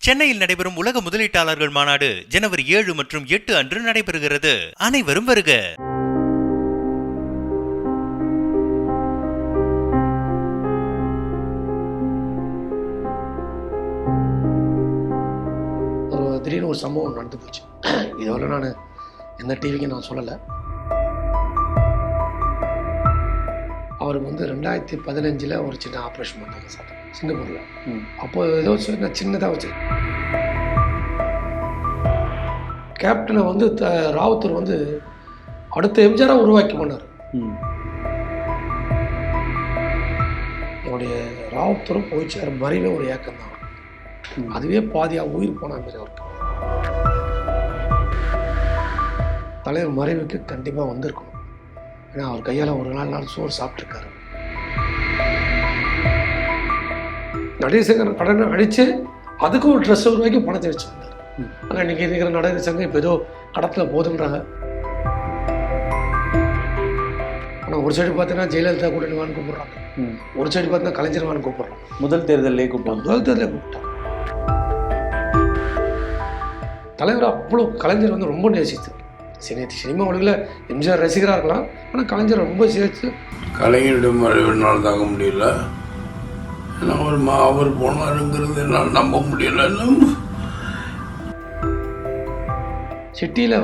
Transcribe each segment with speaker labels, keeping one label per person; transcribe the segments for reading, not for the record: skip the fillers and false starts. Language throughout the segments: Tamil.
Speaker 1: சென்னையில் நடைபெறும் உலக முதலீட்டாளர்கள் மாநாடு ஜனவரி 7 மற்றும் 8 அன்று நடைபெறுகிறது. அனைவரும் வருக.
Speaker 2: திடீர்னு ஒரு சம்பவம் நடந்து போச்சு. இதுவரை நான் எந்த டிவிக்கும் நான் சொல்லலை. அவருக்கு 2015 ஒரு சின்ன ஆப்ரேஷன் பண்ணாங்க சார், சிங்கப்பூரில். அப்போ ஏதோ சின்னதாக வச்சு கேப்டனை ராவுத்தர் அடுத்த எம்ஜிஆராக உருவாக்கி பண்ணார். என்னுடைய ராவுத்தரும் போயிச்சார் மறைவே ஒரு ஏக்கம் தான். அதுவே பாதியாக உயிர் போன மாதிரி அவருக்கு. தலைவர் மறைவுக்கு கண்டிப்பாக வந்திருக்கணும். ஏன்னா அவர் கையால் ஒரு நாள் சோறு சாப்பிட்ருக்காரு. நடேசங்கர் கடனை அடித்து அதுக்கும் ஒரு ட்ரெஸ் உருவாக்கி பணத்தை வச்சு வந்தார். ஆனால் இன்றைக்கி இருக்கிற நடேசங்க இப்போ ஏதோ கடத்தில் போதுன்றாங்க. ஆனால் ஒரு சைடு பார்த்தீங்கன்னா ஜெயலலிதா கூட்டணிவான்னு கூப்பிட்றாங்க, ஒரு சைடு பார்த்தீங்கன்னா கலைஞர்வான்னு கூப்பிட்றாங்க.
Speaker 3: முதல் தேர்தலே கூப்பிட்டாங்க.
Speaker 2: தலைவர் அவ்வளோ கலைஞர் ரொம்ப நேசித்து சினிமா உலகில் எம்ஜிஆர் ரசிகராக இருக்கலாம், ஆனால் கலைஞர் ரொம்ப சேர்த்து
Speaker 4: கலைஞருடைய மறைவினால் தாங்க முடியல. ஏன்னா அவர் போனாருங்கிறது என்னால் நம்ப முடியல.
Speaker 2: சிட்டியில்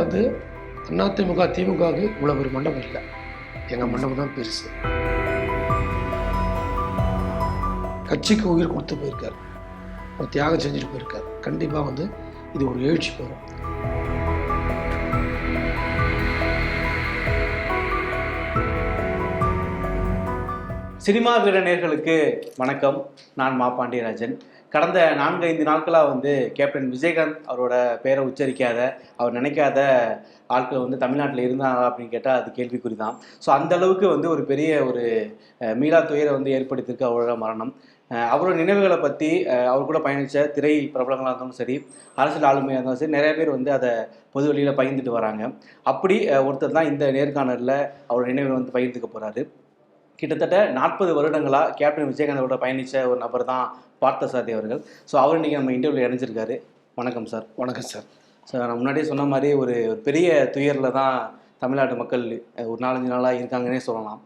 Speaker 2: அதிமுக திமுகவுக்கு இவ்வளோ ஒரு மண்டபம் இல்லை. எங்கள் மண்டபம் தான் பெருசு. கட்சிக்கு உயிர் கொடுத்து போயிருக்காரு, ஒரு தியாகம் செஞ்சுட்டு போயிருக்காரு. கண்டிப்பாக இது ஒரு எழுச்சி பெறும்.
Speaker 3: சினிமா வீரநேயர்களுக்கு வணக்கம். நான் மா பாண்டியராஜன். கடந்த 4-5 நாட்களாக கேப்டன் விஜயகாந்த் அவரோட பேரை உச்சரிக்காத, அவர் நினைக்காத ஆட்கள் தமிழ்நாட்டில் இருந்தாங்க அப்படின்னு கேட்டால் அது கேள்விக்குறி தான். ஸோ அந்தளவுக்கு ஒரு பெரிய ஒரு மீளா துயரை ஏற்படுத்தியிருக்கு அவரோட மரணம். அவரோட நினைவுகளை பற்றி அவர் கூட பயணித்த திரை பிரபலங்களாக இருந்தாலும் சரி, அரசியல் ஆளுமையாக இருந்தாலும் சரி, நிறைய பேர் அதை பொது வெளியில் பகிர்ந்துட்டு வராங்க. அப்படி ஒருத்தர் தான் இந்த நேர்காணலில் அவரோட நினைவுகளை பகிர்ந்துக்க போகிறாரு. கிட்டத்தட்ட 40 வருடங்களாக கேப்டன் விஜயகாந்தோட பயணித்த ஒரு நபர் தான் பார்த்தசாரதி அவர்கள். ஸோ அவர் இன்றைக்கி நம்ம இன்டர்வியூவில் இணைஞ்சிருக்காரு. வணக்கம் சார்.
Speaker 2: வணக்கம் சார்.
Speaker 3: சார், நான் முன்னாடியே சொன்ன மாதிரி ஒரு பெரிய துயரில் தான் தமிழ்நாட்டு மக்கள் ஒரு 4-5 நாளாக இருக்காங்கன்னே சொல்லலாம்.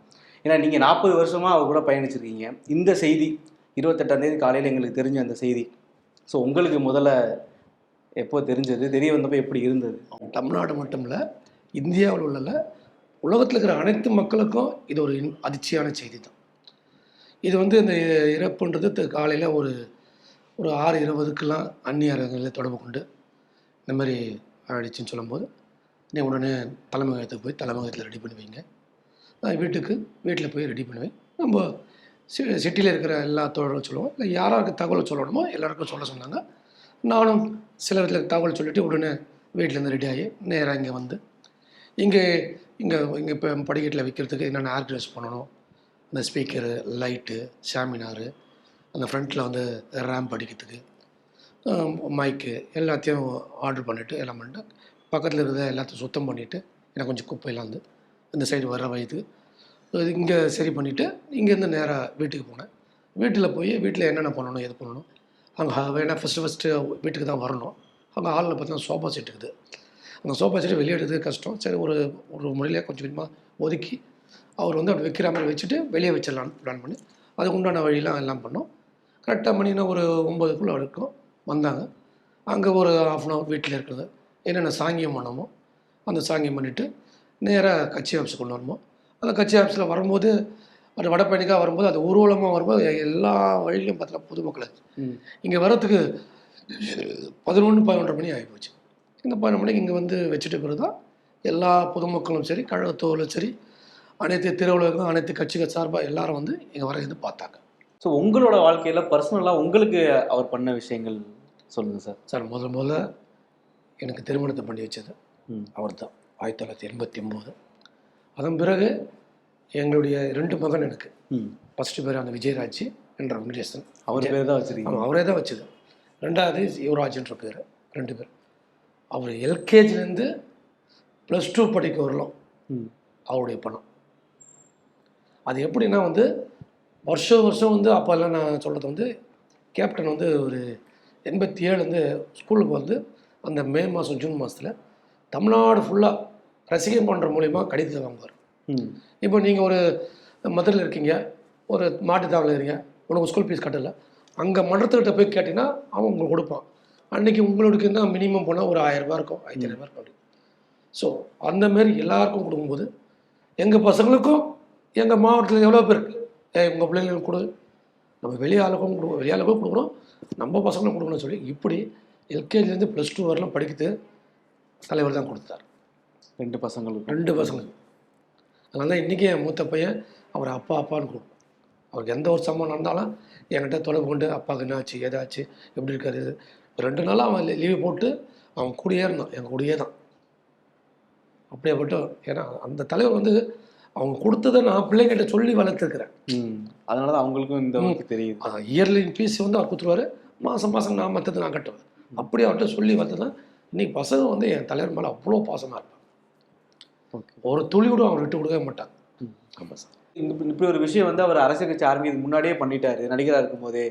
Speaker 3: ஏன்னா நீங்கள் 40 வருஷமாக அவர் கூட பயணிச்சிருக்கீங்க. இந்த செய்தி 28ஆம் தேதி காலையில் எங்களுக்கு தெரிஞ்ச அந்த செய்தி, ஸோ உங்களுக்கு முதல்ல எப்போ தெரிஞ்சது, தெரிய வந்தப்போ எப்படி இருந்தது?
Speaker 2: தமிழ்நாடு மட்டும் இல்லை, இந்தியாவில் உள்ள உலகத்தில் இருக்கிற அனைத்து மக்களுக்கும் இது ஒரு அதிர்ச்சியான செய்தி தான். இது இந்த இறப்புன்றது காலையில் ஒரு 6:20க்கெல்லாம் அந்நியர்களை தொடர்பு கொண்டு இந்த மாதிரி ஆயிடுச்சுன்னு சொல்லும்போது, நீ உடனே தலைமையகத்துக்கு போய் தலைமையகத்தில் ரெடி பண்ணி வைங்க, வீட்டில் போய் ரெடி பண்ணுவேன். நம்ம சிட்டியில் இருக்கிற எல்லா தோழர்களும் சொல்லுவோம், இல்லை யாராருக்கு தகவல் சொல்லணுமோ எல்லாருக்கும் சொல்ல சொன்னாங்க. நானும் சில விதத்தில் தகவல் சொல்லிவிட்டு உடனே வீட்டிலேருந்து ரெடி ஆகி நேராக இங்கே இப்போ படிக்கட்டில் வைக்கிறதுக்கு என்னென்ன ஆர்கனைஸ் பண்ணணும், இந்த ஸ்பீக்கரு, லைட்டு, ஷாமினாரு, அந்த ஃப்ரண்ட்டில் ரேம்ப் அடிக்கிறதுக்கு மைக்கு எல்லாத்தையும் ஆர்டர் பண்ணிவிட்டு எல்லாம் பண்ணிட்டு, பக்கத்தில் இருக்கிறத எல்லாத்தையும் சுத்தம் பண்ணிவிட்டு, எனக்கு கொஞ்சம் குப்பையெல்லாம் இந்த சைடு வர வயது இங்கே சரி பண்ணிவிட்டு இங்கேருந்து நேராக வீட்டுக்கு போனேன். வீட்டில் என்னென்ன பண்ணணும், எது பண்ணணும், அங்கே வேணால் ஃபஸ்ட்டு வீட்டுக்கு தான் வரணும். அங்கே ஹாலில் பார்த்தீங்கன்னா சோஃபா செட் இருக்குது. அந்த சோஃபா செட்டு வெளியே எடுக்கிறதுக்கு கஷ்டம். சரி, ஒரு முறையிலே கொஞ்சம் கொஞ்சமாக ஒதுக்கி அவர் அப்படி வைக்கிற மாதிரி வச்சுட்டு வெளியே வச்சிடலான்னு பிளான் பண்ணி அதுக்கு உண்டான வழியெலாம் எல்லாம் பண்ணோம். கரெக்டாக மணினா ஒரு 9க்குள்ளே இருக்கும் வந்தாங்க. அங்கே ஒரு 1/2 hour வீட்டில் இருக்கிறது என்னென்ன சாங்கியம் பண்ணமோ அந்த சாங்கியம் பண்ணிவிட்டு நேராக கட்சி ஆஃபீஸுக்கு கொண்டு வரணுமோ, அந்த கட்சி ஆஃபீஸில் வரும்போது ஒரு வடப்பயணிக்காக வரும்போது அது ஊர்வலமாக வரும்போது எல்லா வழியிலையும் பார்த்தீங்கன்னா பொதுமக்கள் இங்கே வர்றதுக்கு 11-11:30 மணி ஆகிப்போச்சு. இந்த 12 மணிக்கு இங்கே வச்சுட்டு பிறகு தான் எல்லா பொதுமக்களும் சரி, கழகத்தோரும் சரி, அனைத்து திருவிழாக்களும் அனைத்து கட்சிகள் சார்பாக எல்லாரும் இங்கே வர பார்த்தாங்க.
Speaker 3: ஸோ உங்களோட வாழ்க்கையில் பர்சனலாக உங்களுக்கு அவர் பண்ண விஷயங்கள் சொல்லுங்கள் சார்.
Speaker 2: சார், முதல்ல எனக்கு திருமணத்தை பண்ணி வச்சது அவர் தான், 1989. அதன் பிறகு எங்களுடைய 2 மகன் எனக்கு. ஃபஸ்ட்டு பேர் அந்த விஜயராஜ் என்ற வெங்கடேசன்,
Speaker 3: அவர் பேர் தான் வச்சுருக்கீங்க?
Speaker 2: அவரே தான் வச்சது. 2வது யுவராஜ்ன்ற பேர். 2 பேர். அவர் எல்கேஜிலேருந்து +2 படிக்க வரலாம் அவருடைய பணம். அது எப்படின்னா வருஷம் வருஷம் அப்போல்லாம் நான் சொல்கிறது கேப்டன் ஒரு 87 வந்து ஸ்கூலுக்கு வந்து அந்த மே மாதம் ஜூன் மாதத்தில் தமிழ்நாடு ஃபுல்லாக ரசிகன் மன்றம் மூலிமா கடிதத்தை வாங்குவார். இப்போ நீங்கள் ஒரு மதுரையில் இருக்கீங்க, ஒரு மாட்டுத்தாவணில் இருக்கீங்க, உனக்கு ஸ்கூல் ஃபீஸ் கட்டலை, அங்கே மன்றத்துக்கிட்ட போய் கேட்டிங்கன்னா அவன் உங்களுக்கு கொடுப்பான். அன்றைக்கி உங்களுக்கு என்ன மினிமம் போனால் ஒரு 1000 ரூபா இருக்கும், 1500 ரூபா இருக்கும். அப்படி ஸோ அந்தமாரி எல்லாருக்கும் கொடுக்கும்போது எங்கள் பசங்களுக்கும் எங்கள் மாவட்டத்தில் எவ்வளோ பேர் உங்கள் பிள்ளைங்களுக்கு கொடு, நம்ம வெளியாளுக்கும் கொடுக்கணும், வெளியாளுக்கும் கொடுக்கணும், நம்ம பசங்களும் கொடுக்கணும்னு சொல்லி இப்படி எல்கேஜிலேருந்து +2 வரலாம் படிக்கிறது தலைவர் தான் கொடுத்தார்.
Speaker 3: 2 பசங்களுக்கு.
Speaker 2: அதனால தான் இன்றைக்கி என் மூத்த பையன் அவர் அப்பான்னு கூப்பிடும். அவருக்கு எந்த ஒரு சம்பவம் நடந்தாலும் என்கிட்ட தொடர்பு கொண்டு அப்பாவுக்கு என்னாச்சு, ஏதாச்சு, எப்படி இருக்காரு. 2 நாளாக அவன் லீவு போட்டு அவன் கூடயே இருந்தான், எங்கள் கூடயே தான். அப்படியேப்பட்ட ஏன்னா அந்த தலைவர் வந்து அவங்க கொடுத்ததை நான் பிள்ளைங்கிட்ட சொல்லி வளர்த்துருக்குறேன்.
Speaker 3: அதனால தான் அவங்களுக்கும் இந்த தெரியுது.
Speaker 2: இயர்லி ஃபீஸ் வந்து அவர் கொடுத்துருவாரு, மாதம் நான் மற்றது நான் கட்டுவேன். அப்படி அவர்கிட்ட சொல்லி வளர்த்து தான் இன்றைக்கி பசங்க வந்து என் தலைவர் மேலே அவ்வளோ பாசமாக இருப்பாங்க. ஒரு துளி கூட அவர் விட்டு கொடுக்கவே மாட்டாங்க. ஆமாம் சார்.
Speaker 3: இப்படி ஒரு விஷயம் வந்து அவர் அரசியல் கட்சி ஆரம்பிக்கு முன்னாடியே பண்ணிட்டாரு, நடிகராக இருக்கும் போதே.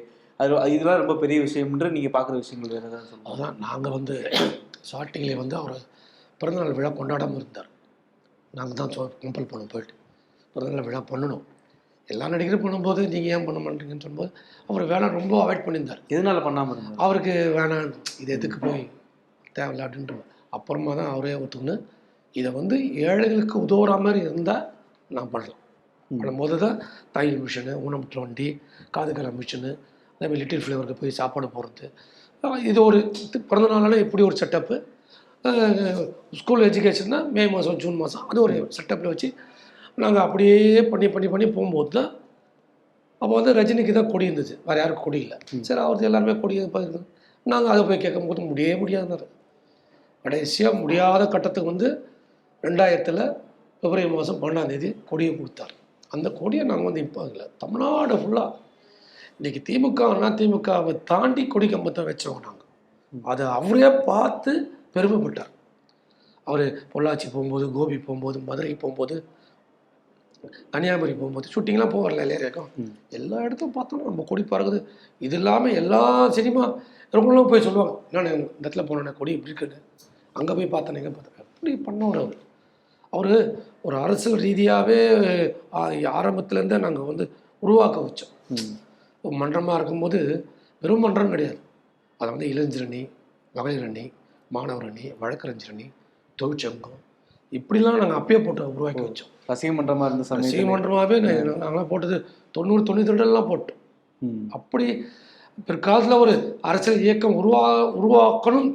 Speaker 3: இதெல்லாம் ரொம்ப பெரிய விஷயம்ன்று நீங்கள் பார்க்குற விஷயங்கள் வேறு ஏதாவது சொல்லுங்கள்.
Speaker 2: அதுதான் நாங்கள் வந்து ஸ்டார்டிங்கில் வந்து அவர் பிறந்தநாள் விழா கொண்டாடாமல் இருந்தார். நாங்கள் தான் கம்பல் பண்ணோம், போயிட்டு பிறந்தநாள் விழா பண்ணணும். எல்லா நடிகரும் பண்ணும்போது நீங்கள் ஏன் பண்ண மாட்டீங்கன்னு சொல்லும்போது அவர் வேணாம் ரொம்ப அவாய்ட் பண்ணியிருந்தார்.
Speaker 3: எதனால பண்ணாமல் இருந்தார்?
Speaker 2: அவருக்கு வேணாம், இது எதுக்கு போய் தேவையில்லை அப்படின்ற. அப்புறமா தான் அவரே ஒத்துக்கணும், இதை வந்து ஏழைகளுக்கு உதவுற மாதிரி இருந்தால் நான் பண்ணலாம். பண்ணும்போது தான் தையல் மிஷினு, ஊனமுற்ற வண்டி, காதுகால மிஷினு, அதேமாதிரி லிட்டில் ஃப்ளேவருக்கு போய் சாப்பாடு போடுறது. இது ஒரு பிறந்தநாளான இப்படி ஒரு செட்டப்பு. ஸ்கூல் எஜுகேஷன்னா மே மாதம் ஜூன் மாதம் அது ஒரு செட்டப்பில் வச்சு நாங்கள் அப்படியே பண்ணி போகும்போது தான் அப்போ வந்து ரஜினிக்கு தான் கொடி இருந்துச்சு, வேறு யாருக்கும் கொடி இல்லை. சரி, அவருக்கு எல்லாருமே கொடி போயிருந்தது. நாங்கள் அதை போய் கேட்கும்போது முடியாதுன்னாரு. கடைசியாக முடியாத கட்டத்துக்கு வந்து 2000 பிப்ரவரி மாதம் 12ஆம் கொடியை கொடுத்தார். அந்த கொடியை நாங்கள் வந்து இப்போ இல்லை, தமிழ்நாடு ஃபுல்லாக இன்றைக்கி திமுகவை தாண்டி கொடி கம்பத்தை வச்சோம் நாங்கள். அதை அவரே பார்த்து பெருமைப்பட்டார். அவர் பொள்ளாச்சி போகும்போது, கோபி போகும்போது, மதுரை போகும்போது, கன்னியாகுமரி போகும்போது, ஷூட்டிங்லாம் போவார்ல எல்லாருக்கும், எல்லா இடத்தும் பார்த்தோம்னா நம்ம கொடி பறகுது. இது இல்லாமல் எல்லா சினிமா இவங்களும் போய் சொல்லுவாங்க, என்னென்ன இந்த இடத்துல போனோன்னே கொடி இப்படி இருக்குன்னு, அங்கே போய் பார்த்தேன், எங்கே பார்த்தேன். அப்படி பண்ணவர் அவர் ஒரு அரசியல் ரீதியாகவே ஆரம்பத்துலேருந்தே நாங்கள் வந்து உருவாக்க வச்சோம். மன்றமாக இருக்கும்போது வெறும் மன்றம் கிடையாது, அதை வந்து இளைஞரணி, மகளிர் அணி, மாணவர் அணி, வழக்கறிஞர் அணி, தொழிற்சங்கம், இப்படிலாம் நாங்கள் அப்பயே போட்டு உருவாக்கி வச்சோம்.
Speaker 3: ரசிக மன்றமாக இருந்த
Speaker 2: ரசிக மன்றமாகவே நாங்களாம் போட்டது 90-92 போட்டோம். அப்படி பிற்காலத்தில் ஒரு அரசியல் இயக்கம் உருவாக்கணும்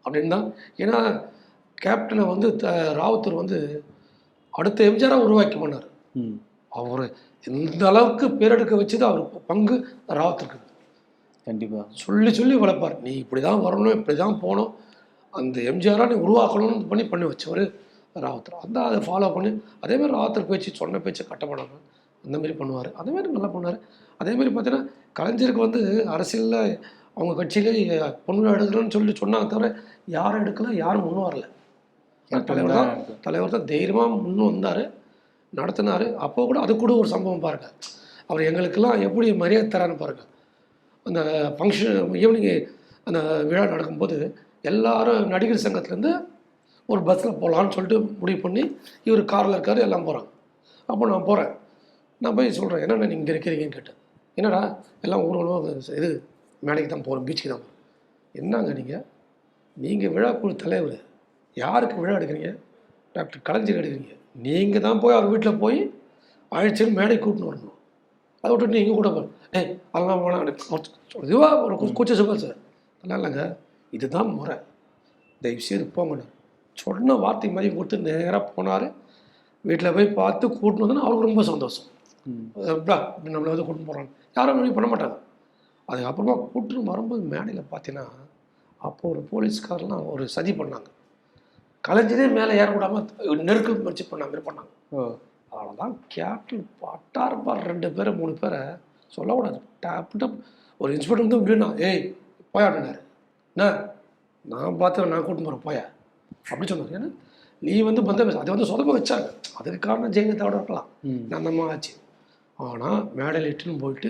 Speaker 2: அப்படின்னு தான். ஏன்னா கேப்டனை வந்து ராவுத்தர் வந்து அடுத்த எம்ஜிஆராக உருவாக்கி பண்ணார். அவர் இந்த அளவுக்கு பேரெடுக்க வச்சது அவர் பங்கு ராவுத்தருக்கு. கண்டிப்பாக சொல்லி வளர்ப்பார், நீ இப்படி தான் வரணும், இப்படி தான் போகணும், அந்த எம்ஜிஆராக நீ உருவாக்கணும்னு பண்ணி வச்சவர் ராவுத்தர். அந்த அதை ஃபாலோ பண்ணி அதேமாதிரி ராவுத்தர் பேச்சு சொன்ன பேச்சு கட்டப்படாமல் அந்தமாரி பண்ணுவார். அதேமாதிரி நல்லா பண்ணார். அதேமாதிரி பார்த்தீங்கன்னா கலைஞருக்கு வந்து அரசியலில் அவங்க கட்சியிலே பொண்ணு எடுக்கணும்னு சொல்லி சொன்னாங்க, தவிர யாரும் எடுக்கல, யாரும் முன்னும் வரல. தலைவர் தான் தைரியமாக முன்னும் வந்தார், நடத்தினார். அப்போ கூட அது கூட ஒரு சம்பவம் பாருங்கள், அவர் எங்களுக்கெல்லாம் எப்படி மரியாதை தரான்னு பாருங்கள். அந்த ஃபங்க்ஷன் ஈவினிங் அந்த விழா நடக்கும்போது எல்லாரும் நடிகர் சங்கத்துலேருந்து ஒரு பஸ்ஸில் போகலான்னு சொல்லிட்டு முடிவு பண்ணி இவர் காரில் இருக்கார், எல்லாம் போகிறாங்க. அப்போ நான் போகிறேன், நான் போய் சொல்கிறேன், என்னென்ன நீங்கள் இங்கே இருக்கிறீங்கன்னு கேட்டேன். என்னடா எல்லாம் ஊர்வலம் இது மேடைக்கு தான் போகிறோம், பீச்சுக்கு தான் போகிறோம். என்னங்க நீங்கள் விழா குழு தலைவர், யாருக்கு விழா எடுக்கிறீங்க? டாக்டர் கலைஞர் எடுக்கிறீங்க. நீங்கள் தான் போய் அவர் வீட்டில் போய் அழைச்சி மேடை கூட்டின்னு வரணும். அதை விட்டுட்டு நீங்கள் கூட அதெல்லாம் வேணாம் இதுவாக ஒரு கூச்ச சுபா சார். அதெல்லாம் இல்லைங்க, இதுதான் முறை, தயவுசெய்து போங்கண்ணா சொன்ன வார்த்தை மாதிரி கொடுத்து நேராக போனார். வீட்டில் போய் பார்த்து கூட்டின்னு வந்தோன்னா அவருக்கு ரொம்ப சந்தோஷம். நம்மளை வந்து கூட்டின்னு போகிறாங்க, யாரும் முடிவு பண்ண மாட்டாங்க. அதுக்கப்புறமா கூட்டின்னு வரும்போது மேடையில் பார்த்தீங்கன்னா அப்போ ஒரு போலீஸ்காரெலாம் ஒரு சதி பண்ணாங்க. கலைஞரே மேலே ஏறக்கூடாமல் நெருக்கல் முயற்சி பண்ணாங்க. அவ்வளோதான் கேப்டன் பட்டார் 2 பேரை 3 பேரை சொல்லக்கூடாது. டப் ஒரு இன்ஸ்பெக்டர் வந்து இப்படின்னா போயாடினார், என்ன நான் பார்த்து நான் கூட்டின்னு போகிறேன் போயா அப்படி சொன்னார். ஏன்னா நீ வந்து பந்தோபஸ்து அதை வந்து சொதப்ப வச்சாங்க, அதுக்கு காரணம் ஜெயலலிதாவோட இருக்கலாம், நான் நம்ம ஆச்சு. ஆனால் மேடையில் இட்டுன்னு போயிட்டு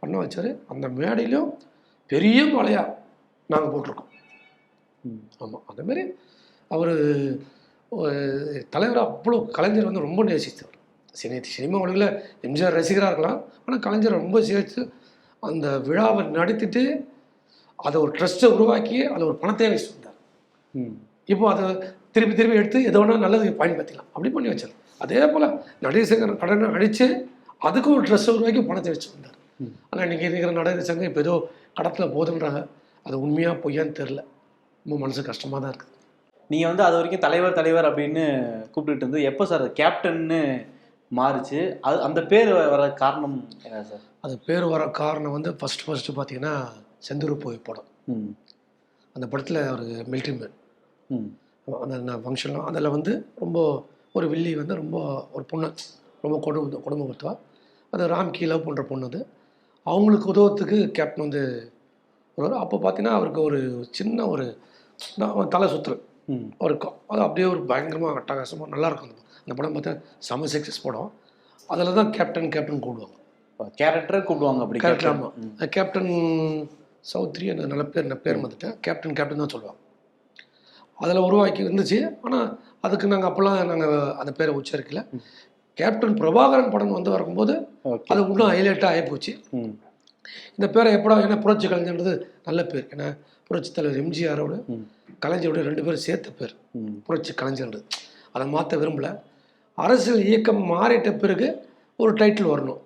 Speaker 2: பண்ண வச்சார். அந்த மேடையிலும் பெரிய மலையா நாங்கள் போட்டிருக்கோம். ஆமாம், அதேமாரி அவர் தலைவர் அவ்வளோ கலைஞர் வந்து ரொம்ப நேசித்தவர். சினிமா உலகில் எம்ஜிஆர் ரசிகராக இருக்கலாம், ஆனால் கலைஞரை ரொம்ப சேர்த்து அந்த விழாவை நடத்திட்டு அதை ஒரு ட்ரஸ்ட்டை உருவாக்கி அதில் ஒரு பணத்தை வச்சு வந்தார். இப்போ அதை திருப்பி எடுத்து எதோ ஒன்றா நல்லது பயன்படுத்திக்கலாம் அப்படி பண்ணி வச்சார். அதே போல் நடிகர் சங்கம் கடனை அடித்து அதுக்கும் ஒரு ட்ரஸ்ட்டை உருவாக்கி பணத்தை வச்சு வந்தார். ஆனால் இன்றைக்கி இருக்கிற நடிகர் சங்கம் இப்போ ஏதோ கடத்தில் போதுன்றாங்க, அது உண்மையாக பொய்யான்னு தெரில. ரொம்ப மனசு கஷ்டமாக தான் இருக்குது.
Speaker 3: நீங்கள் வந்து அது வரைக்கும் தலைவர் அப்படின்னு கூப்பிட்டுட்டு இருந்து எப்போ சார் கேப்டன்னு மாறிச்சு? அது அந்த பேர் வர காரணம் என்ன சார்?
Speaker 2: அது பேர் வர காரணம் வந்து ஃபஸ்ட்டு பார்த்தீங்கன்னா செந்தூர் போய் படம். அந்த படத்தில் ஒரு மிலிட்ரி மேன் அந்த ஃபங்க்ஷன்லாம் அதில் வந்து ரொம்ப ஒரு வில்லி வந்து ரொம்ப ஒரு பொண்ணு ரொம்ப குடும்பப்படுத்துவா. அது ராம்கி லவ் பண்ணுற பொண்ணு. அது அவங்களுக்கு உதவத்துக்கு கேப்டன் வந்து வருவார். அப்போ பார்த்தீங்கன்னா அவருக்கு ஒரு சின்ன ஒரு தலை சுற்றுல் இருக்கும். அது அப்படியே ஒரு பயங்கரமாக அட்டகாசமாக நல்லாயிருக்கும். அந்த படம் பார்த்தா செம சக்ஸஸ் படம். அதில் தான் கேப்டன் கூப்பிடுவாங்க,
Speaker 3: கேரக்டரை கூப்பிடுவாங்க. அப்படி
Speaker 2: கேரக்டர். ஆமாம், கேப்டன் சௌத்ரி அந்த நல்ல பேர், நான் பேர் வந்துட்டேன். கேப்டன் தான் சொல்லுவாங்க. அதில் உருவாக்கி இருந்துச்சு. ஆனால் அதுக்கு நாங்கள் அப்போல்லாம் நாங்கள் அந்த பேரை உச்சரிக்கல. கேப்டன் பிரபாகரன் படம் வந்து வரும்போது அது இன்னும் ஹைலைட்டாக ஆகிப்போச்சு. இந்த பேரை எப்படா, ஏன்னா புரட்சி கலைஞர்ன்றது நல்ல பேர். ஏன்னா புரட்சி தலைவர் எம்ஜிஆரோட கலைஞரோட 2 பேரும் சேர்த்த பேர் புரட்சி கலைஞர்ன்றது. அதை மாற்ற விரும்பலை. அரசியல் இயக்கம் மாறிட்ட பிறகு ஒரு டைட்டில் வரணும்.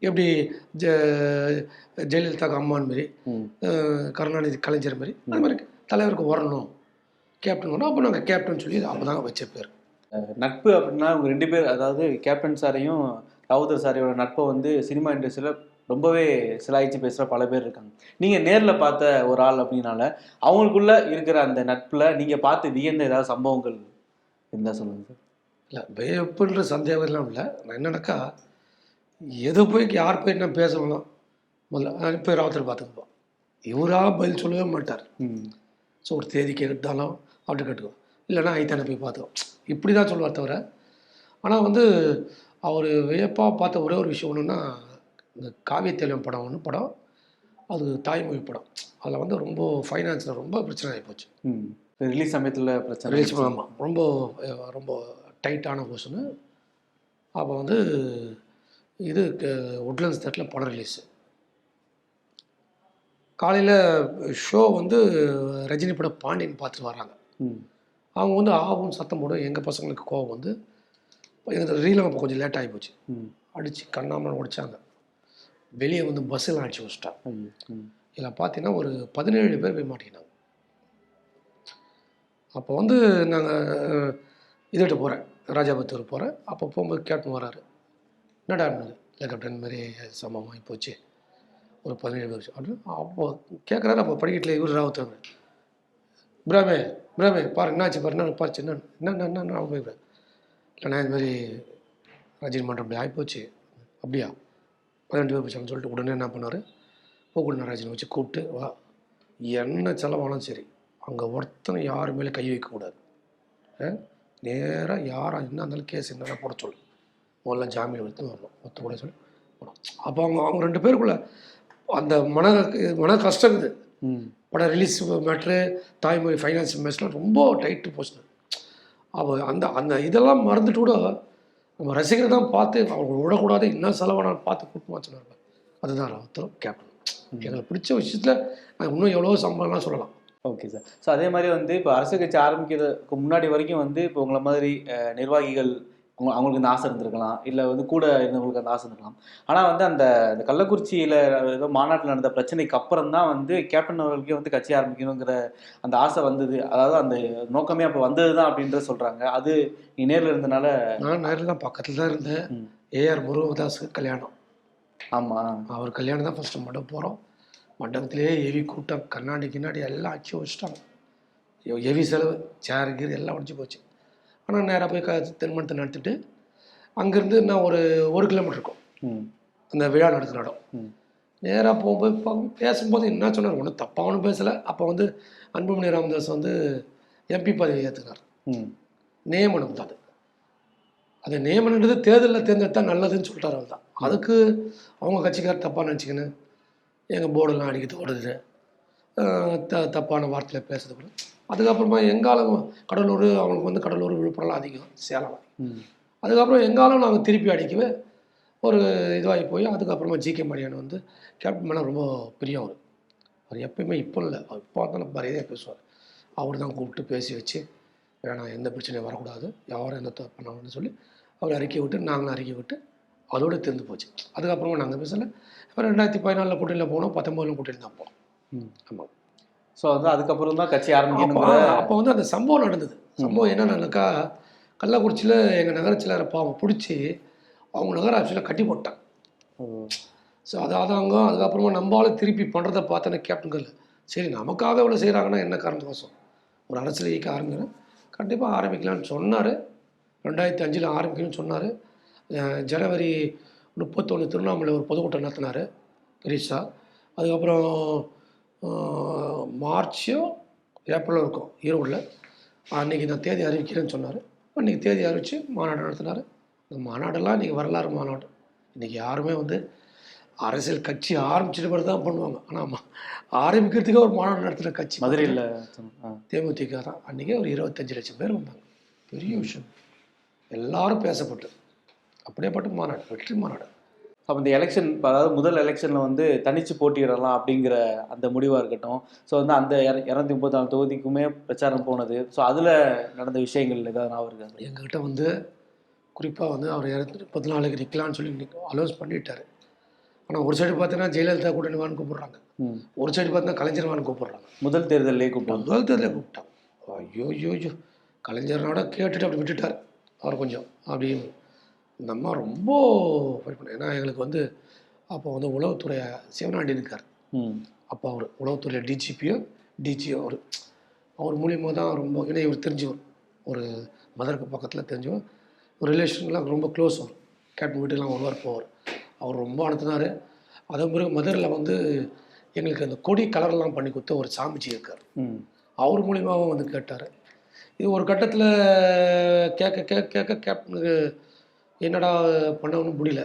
Speaker 2: எப்படி ஜெயலலிதாவுக்கு அம்மான் மாரி, கருணாநிதி கலைஞர் மாரி, அந்த மாதிரி தலைவருக்கு வரணும் கேப்டன் வரணும். அப்போ நாங்கள் கேப்டன் சொல்லி அப்போ தான் வச்ச பேர்.
Speaker 3: நட்பு அப்படின்னா உங்கள் 2 பேர், அதாவது கேப்டன் சாரையும் ராவுத்தர் சாரையோட நட்பை வந்து சினிமா இண்டஸ்ட்ரியில் ரொம்பவே சிலாய்ச்சி பேசுகிற பல பேர் இருக்காங்க. நீங்கள் நேரில் பார்த்த ஒரு ஆள் அப்படின்னால அவங்களுக்குள்ளே இருக்கிற அந்த நட்பில் நீங்கள் பார்த்து வியந்த ஏதாவது சம்பவங்கள் இருந்தால் சொல்லுங்கள் சார்.
Speaker 2: இல்லை, வியப்புன்ற சந்தேகம்லாம் இல்லை. நான் என்னன்னாக்கா, எது போய் யார் போய் நான் பேசணும் முதல்ல போய் ராவுத்தர் பார்த்துக்குப்போம். இவராக பதில் சொல்லவே மாட்டார். ஸோ ஒரு தேதி கேட்டாலும் அப்படி கேட்டுக்குவோம், இல்லைன்னா ஐத்தானே போய் பார்த்துக்கோம், இப்படி தான் சொல்லுவார் தவிர. ஆனால் வந்து அவர் வியப்பாக பார்த்த ஒரே ஒரு விஷயம் ஒன்றுன்னா, இந்த காவியத்தேலம் படம் அது தாய்மொழி படம். அதில் வந்து ரொம்ப ஃபைனான்ஸில் ரொம்ப பிரச்சனை ஆகி போச்சு.
Speaker 3: ரிலீஸ் சமயத்தில் பிரச்சனை
Speaker 2: ரிலீஸ். ஆமாம், ரொம்ப டைட்டான போர்ஷனு. அப்போ வந்து இது உட்லண்ட்ஸ் தேட்டரில் படம் ரிலீஸு. காலையில் ஷோ வந்து ரஜினி படம் பாண்டியன் பார்த்துட்டு வராங்க. அவங்க வந்து ஆகும் சத்தம் போடும். எங்கள் பசங்களுக்கு கோவம் வந்து எங்கள் ரீலம் அப்போ கொஞ்சம் லேட் ஆகி போச்சு. அடித்து கண்ணாமலாம் உடைச்சாங்க. வெளியே வந்து பஸ்ஸெல்லாம் அடிச்சு வச்சிட்டாங்க. இதில் பார்த்தீங்கன்னா ஒரு 17 பேர் போய் மாட்டிக்கினாங்க. அப்போ வந்து நாங்கள் இதுகிட்ட போகிறேன், ராஜாபுத்தூர் போகிறேன். அப்போ போகும்போது கேப்டன் வராரு. என்னடா இல்லை கேப்டன் மாதிரி சம்பவம் ஆகி போச்சு, ஒரு 17 பேர் அப்படின்னு. அப்போ கேட்குறாரு. அப்போ படிக்கட்டில் இவர் ராவுத்தர், பிராமே பாரு என்னாச்சு பாரு, என்ன பாரு என்ன போய்க்கிறேன். இல்லைண்ணா இது மாதிரி ரஜினி மன்றம் அப்படி ஆகிப்போச்சு. அப்படியா, 12 பேர் போச்சான்னு சொல்லிட்டு உடனே என்ன பண்ணார், போக்குள் நடராஜனை வச்சு கூப்பிட்டு வா, என்ன செலவானாலும் சரி அங்கே ஒருத்தனை யார் மேலே கை வைக்கக்கூடாது, நேராக யாராக என்ன இருந்தாலும் கேஸ் என்னென்ன போட சொல்லு, முதல்ல ஜாமீன் எடுத்து வரணும் ஒருத்த கூட சொல்லி போடும். அப்போ அவங்க 2 பேருக்குள்ள அந்த மன கஷ்டம் இருக்குது. படம் ரிலீஸ் மேட்ரு, தாய்மொழி ஃபைனான்ஸ் மேட்ச்லாம் ரொம்ப டைட்டு போச்சு. அப்போ அந்த இதெல்லாம் மறந்துட்டு கூட நம்ம ரசிகரை தான் பார்த்து அவங்க விடக்கூடாது, இன்னும் செலவானாலும் பார்த்து கூட்டமாக சொன்னார். அதுதான் ராவுத்தரும் கேப்டன். எங்களுக்கு பிடிச்ச விஷயத்தில் இன்னும் எவ்வளோ சம்பளம்லாம் சொல்லலாம்.
Speaker 3: Okay sir. ஸோ அதே மாதிரி வந்து இப்போ அரசியல் கட்சி ஆரம்பிக்கிறதுக்கு முன்னாடி வரைக்கும் வந்து இப்போ உங்களை மாதிரி நிர்வாகிகள் அவங்களுக்கு இந்த ஆசை இருந்திருக்கலாம், இல்லை வந்து கூட இருந்தவங்களுக்கு அந்த ஆசை இருந்திருக்கலாம். ஆனால் வந்து அந்த கள்ளக்குறிச்சியில் ஏதோ மாநாட்டில் நடந்த பிரச்சனைக்கு அப்புறம் தான் வந்து கேப்டன் அவர்களுக்கே வந்து கட்சி ஆரம்பிக்கணுங்கிற அந்த ஆசை வந்தது. அதாவது அந்த நோக்கமே அப்போ வந்தது தான் அப்படின்ற சொல்கிறாங்க. அது நீ நேரில் இருந்தனால?
Speaker 2: நான் நேரில் தான் பக்கத்தில் தான் இருந்தேன். ஏஆர் முருகதாஸுக்கு கல்யாணம்.
Speaker 3: ஆமாம்,
Speaker 2: அவர் கல்யாணம் தான் ஃபஸ்ட்டு மண்டபம் போகிறோம். மண்டபத்திலேயே ஹெவி கூட்டம், கண்ணாடி எல்லாம் அடிச்சு வச்சுட்டாங்க. ஹெவி செலவு, சேர் கீர் எல்லாம் உடச்சி போச்சு. ஆனால் நேராக போய் திருமணத்தை நடத்திட்டு அங்கேருந்து நான் ஒரு 1 கிலோமீட்டர் இருக்கும் அந்த விழா நடக்கிற இடம். நேராக போகும்போது பேசும்போது என்ன சொன்னார், ஒன்றும் தப்பாகவும் பேசலை. அப்போ வந்து அன்புமணி ராமதாஸ் வந்து எம்பி பதவி ஏற்றுனார். நியமனம் தான் அது நியமனன்றது தேர்தலில் தேர்ந்தெடுத்தால் நல்லதுன்னு சொல்லிட்டார். அவள் தான் அதுக்கு அவங்க கட்சிக்கார் தப்பாக நினச்சிக்கின்னு எங்கள் போர்டெல்லாம் அடிக்கிறது ஓடுது. தப்பான வார்த்தையில் பேசுறது கூட. அதுக்கப்புறமா எங்காலம் கடலூர், அவங்களுக்கு வந்து கடலூர், விழுப்புரம்லாம் அதிகம், சேலம். அதுக்கப்புறம் எங்காலம் நாங்கள் திருப்பி அடிக்கவே ஒரு இதுவாகி போய் அதுக்கப்புறமா ஜிகே மணியன் வந்து கேப்டன் மேலே ரொம்ப பிரியம் அவர். அவர் எப்பயுமே இப்போ இல்லை, அவர் இப்போ வந்தாலும் மரியாதையாக பேசுவார். அவர் தான் கூப்பிட்டு பேசி வச்சு வேணாம், எந்த பிரச்சனையும் வரக்கூடாது, யாரும் எந்த தப்பு பண்ணாங்கன்னு சொல்லி அவர் அறிக்கை விட்டு, நாங்களும் அறிக்கை விட்டு அதோடு தெரிந்து போச்சு. அதுக்கப்புறமா நாங்கள் பேசலை. அப்புறம் 2014 கூட்டணியில் போனோம், 19 கூட்டணி தான் போனோம். ஆமாம்.
Speaker 3: ஸோ வந்து அதுக்கப்புறம் தான் கட்சி ஆரம்பிக்கணும்.
Speaker 2: அப்போ வந்து அந்த சம்பவம் நடந்தது. சம்பவம் என்னன்னாக்கா, கள்ளக்குறிச்சியில் எங்கள் நகர செயலரை பாவம் பிடிச்சி அவங்க நகராட்சியில் கட்டி போட்டாங்க. ஸோ அதாதாங்க. அதுக்கப்புறமா நம்மளால திருப்பி பண்ணுறதை பார்த்தோன்னே கேப்டன்கள் சரி நமக்காக இவ்வளோ செய்கிறாங்கன்னா என்ன காரணத்துக்கோசம் ஒரு அரசியல் இயக்க ஆரம்பிக்கிறேன், கண்டிப்பாக ஆரம்பிக்கலான்னு சொன்னார். 2005 ஆரம்பிக்கணும்னு சொன்னார். ஜனவரி 31 திருவண்ணாமலை ஒரு பொதுக்கூட்டம் நடத்தினார் பெரிசா. அதுக்கப்புறம் மார்ச்சோ ஏப்ரலோ இருக்கும் ஈரோடில். அன்றைக்கி நான் தேதி அறிவிக்கிறேன்னு சொன்னார். அன்றைக்கி தேதி அறிவித்து மாநாடு நடத்தினார். இந்த மாநாடெல்லாம் இன்றைக்கி வரலாறு மாநாடு. இன்றைக்கி யாருமே வந்து அரசியல் கட்சி ஆரம்பிச்சிட்டு பிறகு தான் பண்ணுவாங்க. ஆனால் ஆரம்பிக்கிறதுக்கே ஒரு மாநாடு நடத்துகிற கட்சி
Speaker 3: மதுரையில்
Speaker 2: தேமுதிக தான். அன்றைக்கி ஒரு 25 லட்சம் பேர் வந்தாங்க. பெரிய விஷயம். எல்லாரும் பேசப்பட்டு அப்படியேப்பட்ட மாநாடு, வெற்றி மாநாடு.
Speaker 3: அப்போ இந்த எலெக்ஷன், அதாவது முதல் எலெக்ஷனில் வந்து தனித்து போட்டியிடலாம் அப்படிங்கிற அந்த முடிவாக இருக்கட்டும். ஸோ வந்து அந்த 234 தொகுதிக்குமே பிரச்சாரம் போனது. ஸோ அதில் நடந்த விஷயங்கள் ஏதாவது நான் இருக்காது.
Speaker 2: எங்ககிட்ட வந்து குறிப்பாக வந்து அவர் 234க்கு நிற்கலான்னு சொல்லி அலோன்ஸ் பண்ணிட்டார். ஆனால் ஒரு சைடு பார்த்தீங்கன்னா ஜெயலலிதா கூட்டணி வான்னு கூப்பிட்றாங்க, ஒரு சைடு பார்த்தீங்கன்னா கலைஞர் வான்னு கூப்பிட்றாங்க.
Speaker 3: முதல் தேர்தலே கூப்பிட்டாங்க.
Speaker 2: ஐயோ ஐயோ ஐயோ, கலைஞர்னோட கேட்டுட்டு அப்படி விட்டுட்டார் அவர் கொஞ்சம். அப்படி இந்த அம்மா ரொம்ப ஃபைட் பண்ண. ஏன்னா எங்களுக்கு வந்து அப்போ வந்து உளவுத்துறை சிவனாண்டி இருக்கார். அப்போ அவர் உளவுத்துறையில் டிஜியோ அவர் மூலியமாக தான் ரொம்ப. ஏன்னா இவர் தெரிஞ்சவர், ஒரு மதருக்கு பக்கத்தில் தெரிஞ்சவர், ஒரு ரிலேஷன்லாம் ரொம்ப க்ளோஸ். அவர் கேப்டன் வீட்டுக்கெலாம் வருவார் போவார். அவர் ரொம்ப அனுப்புனார். அதே பிறகு மதுரில் வந்து எங்களுக்கு அந்த கொடி கலர்லாம் பண்ணி கொடுத்த ஒரு சாமிஜி இருக்கார். அவர் மூலியமாகவும் வந்து கேட்டார். இது ஒரு கட்டத்தில் கேட்க கேப்டனுக்கு என்னடா பண்ண முடியல.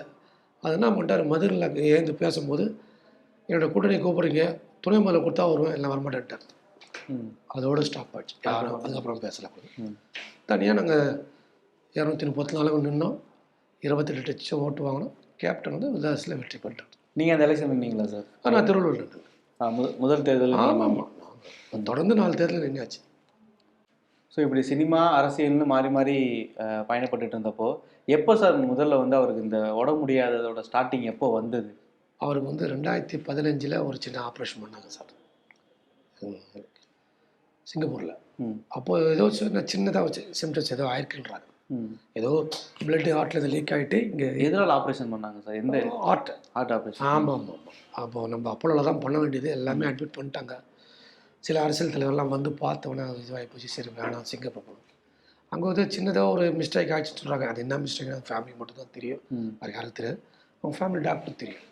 Speaker 2: அது என்ன பண்ணிட்டார், மதுரில் ஏந்து பேசும்போது என்னோடய கூட்டணி கூப்பிட்றீங்க, துணை முதல்ல கொடுத்தா வருவேன், எல்லாம் வரமாட்டேன்ட்டார். அதோடு ஸ்டாப் ஆச்சு. யாரும் அதுக்கப்புறம் பேசலை. தனியாக நாங்கள் 234 நின்னோம். 28 லட்சம் ஓட்டு வாங்கினோம். கேப்டன் வந்து விதாசில் வெற்றி பெற்றார்.
Speaker 3: நீங்கள் அந்த எலெக்ஷன் நின்னீங்களா சார்?
Speaker 2: நான் திருவள்ளூர் நின்றேன்.
Speaker 3: முதல் தேர்தல்.
Speaker 2: ஆமாம், தொடர்ந்து 4 தேர்தல் நின்னாச்சு.
Speaker 3: ஸோ இப்படி சினிமா அரசியல்னு மாறி மாறி பயணப்பட்டு இருந்தப்போ எப்போ சார் முதல்ல வந்து அவருக்கு இந்த உடம்பு முடியாததோட ஸ்டார்டிங் எப்போ வந்தது?
Speaker 2: அவருக்கு வந்து 2015 ஒரு சின்ன ஆப்ரேஷன் பண்ணாங்க சார் சிங்கப்பூரில். அப்போது ஏதோ சின்னதாக வச்சு சிம்டம்ஸ் ஏதோ ஆயிருக்குன்றாங்க. ஏதோ பிளட் ஹார்ட்டில் லீக் ஆகிட்டு இங்கே.
Speaker 3: எதனால் ஆப்ரேஷன் பண்ணாங்க சார்? எந்த ஹார்ட் ஆப்ரேஷன்?
Speaker 2: ஆமாம். அப்போது நம்ம அப்போலோவில் தான் பண்ண வேண்டியது. எல்லாமே அட்மிட் பண்ணிட்டாங்க. சில அரசியல் தலைவர்லாம் வந்து பார்த்தவொன்னே இதுவாகி போச்சு. சரி வேணாம், சிங்கப்பூர் போகணும். அங்கே வந்து சின்னதாக ஒரு மிஸ்டேக் ஆகிடுச்சுன்னு சொல்கிறாங்க. அது என்ன மிஸ்டேக் ஃபேமிலி மட்டும் தான் தெரியும், அது யாருக்கு தெரியாது. அவங்க ஃபேமிலி டாக்டருக்கு தெரியும்.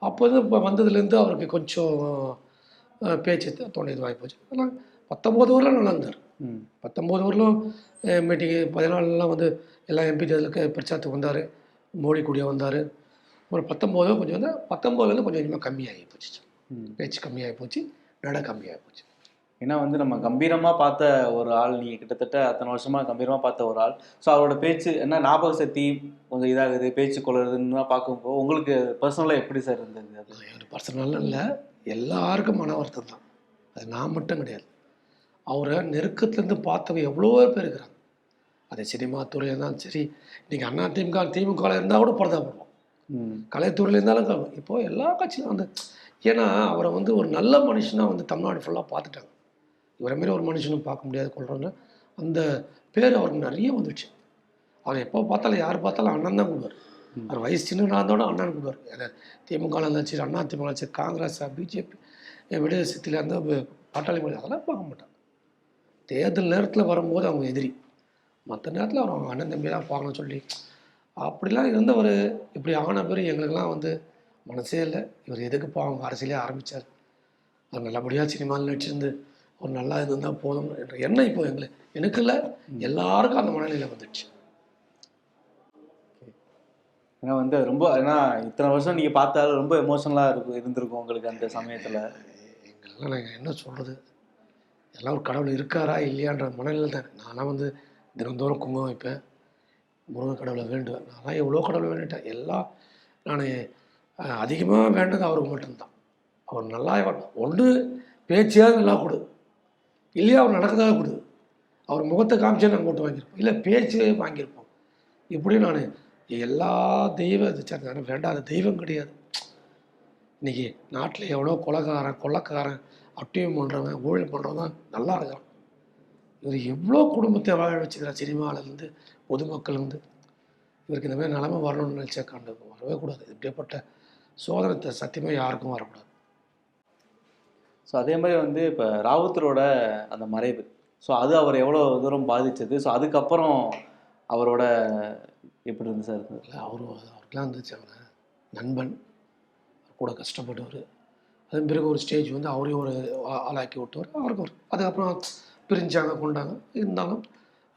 Speaker 2: அப்போ வந்து இப்போ வந்ததுலேருந்து அவருக்கு கொஞ்சம் பேச்சு தோணை இதுவாகி போச்சு. ஆனால் 19 ஊரில் நல்லா இருந்தார். 19 ஊரிலும் மீட்டிங்கு 14 வந்து எல்லா எம்பி தேர்தலுக்கு பிரச்சாரத்துக்கு வந்தார். மோடி கூடிய வந்தார். ஒரு 19 கொஞ்சம் வந்து 19 கொஞ்சம் கொஞ்சமாக கம்மியாகி போச்சு. பேச்சு கம்மியாகி போச்சு, நட கம்மியாகி போச்சு.
Speaker 3: ஏன்னா வந்து நம்ம கம்பீரமாக பார்த்த ஒரு ஆள், நீங்கள் கிட்டத்தட்ட அத்தனை வருஷமாக கம்பீரமாக பார்த்த ஒரு ஆள். ஸோ அவரோட பேச்சு என்ன ஞாபக சக்தி கொஞ்சம் இதாகுது, பேச்சு கொள்ளுறதுன்னு பார்க்கும்போது உங்களுக்கு பர்சனலாக எப்படி சார் இருந்தது? அது
Speaker 2: ஒரு பர்சனலாக இல்லை, எல்லாருக்கும் மன வருத்தம் தான். அது நான் மட்டும் கிடையாது. அவரை நெருக்கத்துலேருந்து பார்த்தவங்க எவ்வளோ பேர் இருக்கிறாங்க. அது சினிமா துறையில் இருந்தாலும் சரி, இன்றைக்கி அண்ணா திமுகவில் இருந்தால் கூட பரதாபடுவோம். கலைத்துறையில் இருந்தாலும் இப்போது எல்லா கட்சியிலும் வந்து. ஏன்னா அவரை வந்து ஒரு நல்ல மனுஷனாக வந்து தமிழ்நாடு ஃபுல்லாக பார்த்துட்டாங்க. இவரை மாரி ஒரு மனுஷனும் பார்க்க முடியாது கொள்றாங்க. அந்த பேர் அவருக்கு நிறைய வந்துடுச்சு. அவர் எப்போ பார்த்தாலும் யார் பார்த்தாலும் அண்ணன் தான் கூடுவார். அவர் வயசு சின்னதாக இருந்தோட அண்ணன் கூடுவார். அதாவது திமுக இருந்தாச்சு, அண்ணா திமுக இருந்துச்சு, காங்கிரஸ், பிஜேபி, விடுதலை சித்தியில் இருந்து பாட்டாளி மொழி அதெல்லாம் பார்க்க மாட்டாங்க. தேர்தல் நேரத்தில் வரும்போது அவங்க எதிரி. மற்ற நேரத்தில் அவர் அவங்க அண்ணன் தம்பி தான் பார்க்கணும்னு சொல்லி அப்படிலாம் இருந்தவர். இப்படி ஆன பேர் எங்களுக்கெல்லாம் வந்து மனசே இல்லை. இவர் எதுக்குப்பா அவங்க அரசியலே ஆரம்பித்தார், அவர் நல்லபடியாக சினிமாவில் நடிச்சிருந்து ஒரு நல்லா இருந்தால் போதும் என்ற எண்ணம் இப்போ எனக்கு இல்லை, எல்லாருக்கும் அந்த மனநிலையில் வந்துடுச்சு.
Speaker 3: ஏன்னா வந்து இத்தனை வருஷம் நீங்கள் பார்த்தாலும் ரொம்ப எமோஷனலாக இருந்திருக்கும் உங்களுக்கு அந்த சமயத்தில்.
Speaker 2: இதெல்லாம் நான் என்ன சொல்கிறது, எல்லாம் ஒரு கடவுள் இருக்காரா இல்லையான்ற மனநிலை தான். நான்லாம் வந்து தினந்தோறும் குங்குமம் வைப்பேன், முருகன் கடவுளை வேண்டுவேன். நான்லாம் எவ்வளோ கடவுளை வேண்டிட்டேன். எல்லாம் நான் அதிகமாக வேண்டது அவருக்கு மட்டும்தான். அவர் நல்லா ஒன்று பேச்சியாவது நல்லா கொடு, இல்லையா அவர் நடக்கதாக கொடு. அவர் முகத்தை காமிச்சா நாங்கள் ஓட்டு வாங்கியிருப்போம், இல்லை பேச்சு வாங்கியிருப்போம். இப்படி நான் எல்லா தெய்வத்தை சேர்ந்த வேண்டாத தெய்வம் கிடையாது. இன்றைக்கி நாட்டில் எவ்வளோ கொள்ளைக்காரன் அட்டியம் பண்ணுறவன் ஊழல் பண்ணுறவன் தான் நல்லா இருக்கான். இவர் எவ்வளோ குடும்பத்தை வாழ வச்சுக்கிறார். சினிமாவிலேருந்து பொதுமக்கள்லேருந்து இவருக்கு இந்த மாதிரி நிலைமை வரணும்னு நினச்சா கண்டு வரவே கூடாது. இப்படிப்பட்ட சோதனை சத்தியமாக யாருக்கும் வரக்கூடாது.
Speaker 3: ஸோ அதே மாதிரி வந்து இப்போ ராவுத்தரோட அந்த மறைவு, ஸோ அது அவர் எவ்வளோ தூரம் பாதித்தது, ஸோ அதுக்கப்புறம் அவரோட எப்படி இருந்து சார்?
Speaker 2: இல்லை அவருக்கெலாம் இருந்துச்சாங்க நண்பன், கூட கஷ்டப்பட்டவர். அதன் பிறகு ஒரு ஸ்டேஜ் வந்து அவரையும் ஒரு ஆளாக்கி விட்டவர். அவருக்கு ஒரு அதுக்கப்புறம் பிரிஞ்சாங்க கொண்டாங்க. இருந்தாலும்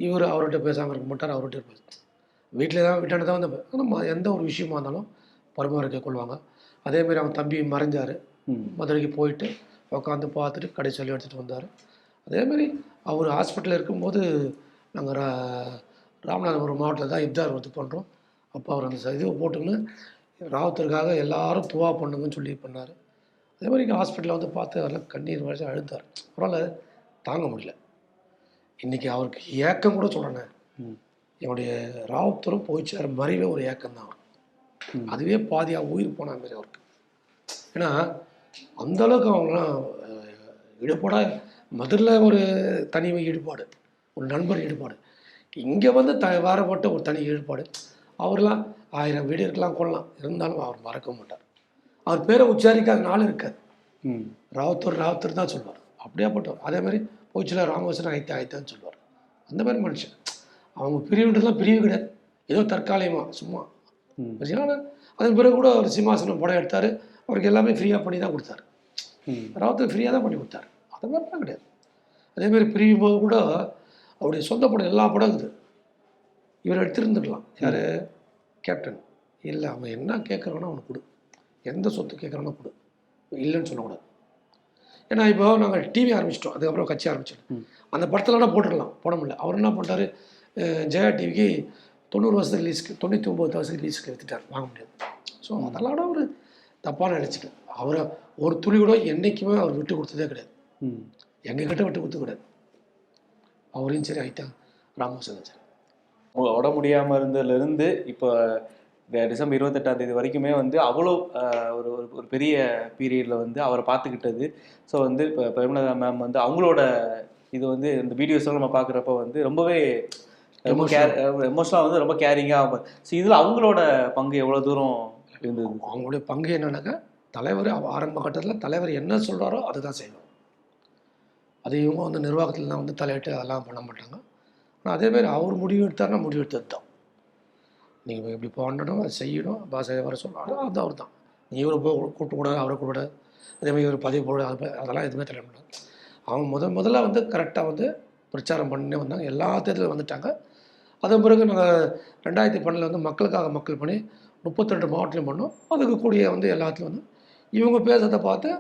Speaker 2: இவர் அவர்கிட்ட பேசாமல் இருக்க மாட்டார். அவர்கிட்ட பேச வீட்டில் தான் விட்டாண்டு தான் வந்து ஆனால் எந்த ஒரு விஷயமா இருந்தாலும் பரிமாறிக்க கொள்வாங்க. அதேமாதிரி அவன் தம்பி மறைஞ்சார், மதுரைக்கு போயிட்டு உட்காந்து பார்த்துட்டு கடைசியில் எடுத்துகிட்டு வந்தார். அதேமாதிரி அவர் ஹாஸ்பிட்டலில் இருக்கும்போது நாங்கள் ராமநாதபுரம் மாவட்டத்தில் தான் இப்தார் வந்து பண்ணுறோம். அப்போ அவர் அந்த இதுவை போட்டுன்னு ராவுத்தருக்காக எல்லாரும் துவா பண்ணுங்கன்னு சொல்லி பண்ணார். அதே மாதிரி இங்கே ஹாஸ்பிட்டலில் வந்து பார்த்து அதெல்லாம் கண்ணீர் வச்சு அழுத்தார். அவரால் தாங்க முடியல. இன்றைக்கி அவருக்கு ஏக்கம் கூட சொல்கிறேன், என்னுடைய ராவுத்தரும் போயிச்சார் மறைவே ஒரு ஏக்கம் தான். அதுவே பாதியாக உயிர் போன மாதிரி அவருக்கு. ஏன்னா அந்தளவுக்கு அவங்களாம் ஈடுபாடாக மதுரில் ஒரு தனி ஈடுபாடு, ஒரு நண்பர் ஈடுபாடு, இங்கே வந்து வேறப்பட்ட ஒரு தனி ஈடுபாடு. அவர்லாம் 1000 வீடு இருக்கலாம் கொள்ளலாம், இருந்தாலும் அவர் மறக்க மாட்டார். அவர் பேரை உச்சாரிக்காத நாள் இருக்காது. ராவுத்தர் தான் சொல்லுவார். அப்படியாப்பட்டவர். அதே மாதிரி போய்ச்சில ராமகிருஷ்ணன் ஆயித்தான்னு சொல்லுவார். அந்த மாதிரி மனுஷன். அவங்க பிரிவுன்றதுலாம் பிரிவு கிடையாது, ஏதோ தற்காலிகமாக சும்மா. அதன் பிறகு கூட அவர் சிம்மாசனம் படம் எடுத்தார். அவருக்கு எல்லாமே ஃப்ரீயாக பண்ணி தான் கொடுத்தாரு. ராவுத்தர் ஃப்ரீயாக தான் பண்ணி கொடுத்தாரு. அது மாதிரிலாம் கிடையாது. அதேமாதிரி பிரியும் போது கூட அவருடைய சொந்த படம் எல்லா படம் இருக்குது. இவர் எடுத்துருந்துக்கலாம். யார்? கேப்டன். இல்லை, அவன் என்ன கேட்குறானோ அவனுக்கு கொடு, எந்த சொத்து கேட்குறானோ கொடு, இல்லைன்னு சொல்லக்கூடாது. ஏன்னா இப்போ நாங்கள் டிவி ஆரம்பிச்சிட்டோம், அதுக்கப்புறம் கட்சி ஆரம்பிச்சிட்டோம். அந்த படத்துலலாம் போட்டுடலாம், போட முடியல. அவர் என்ன பண்ணிட்டாரு, ஜெயா டிவிக்கு 90 வருஷத்துக்கு லீஸ்க்கு 99 வருஷத்துக்கு லீஸ்க்கு எடுத்துட்டார், வாங்க முடியாது. ஸோ அதெல்லாம் கூட ஒரு தப்பான நினச்சிட்டு அவரை ஒரு துளி கூட என்றைக்குமே அவர் விட்டு கொடுத்ததே கிடையாது. எங்ககிட்ட விட்டு கொடுத்து கிடையாது. அவரையும் சரி ஆயிட்டான் ராமகிருஷ்ணன் சரி.
Speaker 3: உட முடியாமல் இருந்ததுலேருந்து இப்போ டிசம்பர் 28ஆம் தேதி வரைக்குமே வந்து அவ்வளோ ஒரு ஒரு பெரிய பீரியடில் வந்து அவரை பார்த்துக்கிட்டது. ஸோ வந்து இப்போ பிரேமலதா மேம் வந்து அவங்களோட இது வந்து இந்த வீடியோஸ்லாம் நம்ம பார்க்குறப்ப வந்து ரொம்பவே ரொம்ப எமோஷனலாக வந்து ரொம்ப கேரிங்காக. ஸோ இதில் அவங்களோட பங்கு எவ்வளோ தூரம் இருந்தது?
Speaker 2: அவங்களுடைய பங்கு என்னன்னாக்கா, தலைவர் ஆரம்ப கட்டத்தில் தலைவர் என்ன சொல்கிறாரோ அதுதான் செய்வோம். அது இவங்க வந்து நிர்வாகத்தில் தான் வந்து தலையிட்டு அதெல்லாம் பண்ண மாட்டாங்க. ஆனால் அதேமாதிரி அவர் முடிவு எடுத்தார்னா முடிவு எடுத்தது தான். நீங்கள் இப்படி பண்ணணும், அதை செய்யணும், பாசை வர சொல்லணும், அது அவர் தான். நீ இவரை போய் கூப்பிடக்கூடாது, அவரை கூப்பிடாது, அதேமாதிரி இவர் பதவி போட, அதெல்லாம் எதுவுமே தெரிய மாட்டாங்க. அவங்க முதல்ல வந்து கரெக்டாக வந்து பிரச்சாரம் பண்ணே வந்தாங்க. எல்லா தேர்தலும் வந்துட்டாங்க. அதன் பிறகு நாங்கள் 2012 வந்து மக்கள் பண்ணி 32 மாவட்டத்திலும் பண்ணோம். அதுக்கு கூடிய வந்து எல்லாத்துலையும் வந்து இவங்க பேசுறதை பார்த்து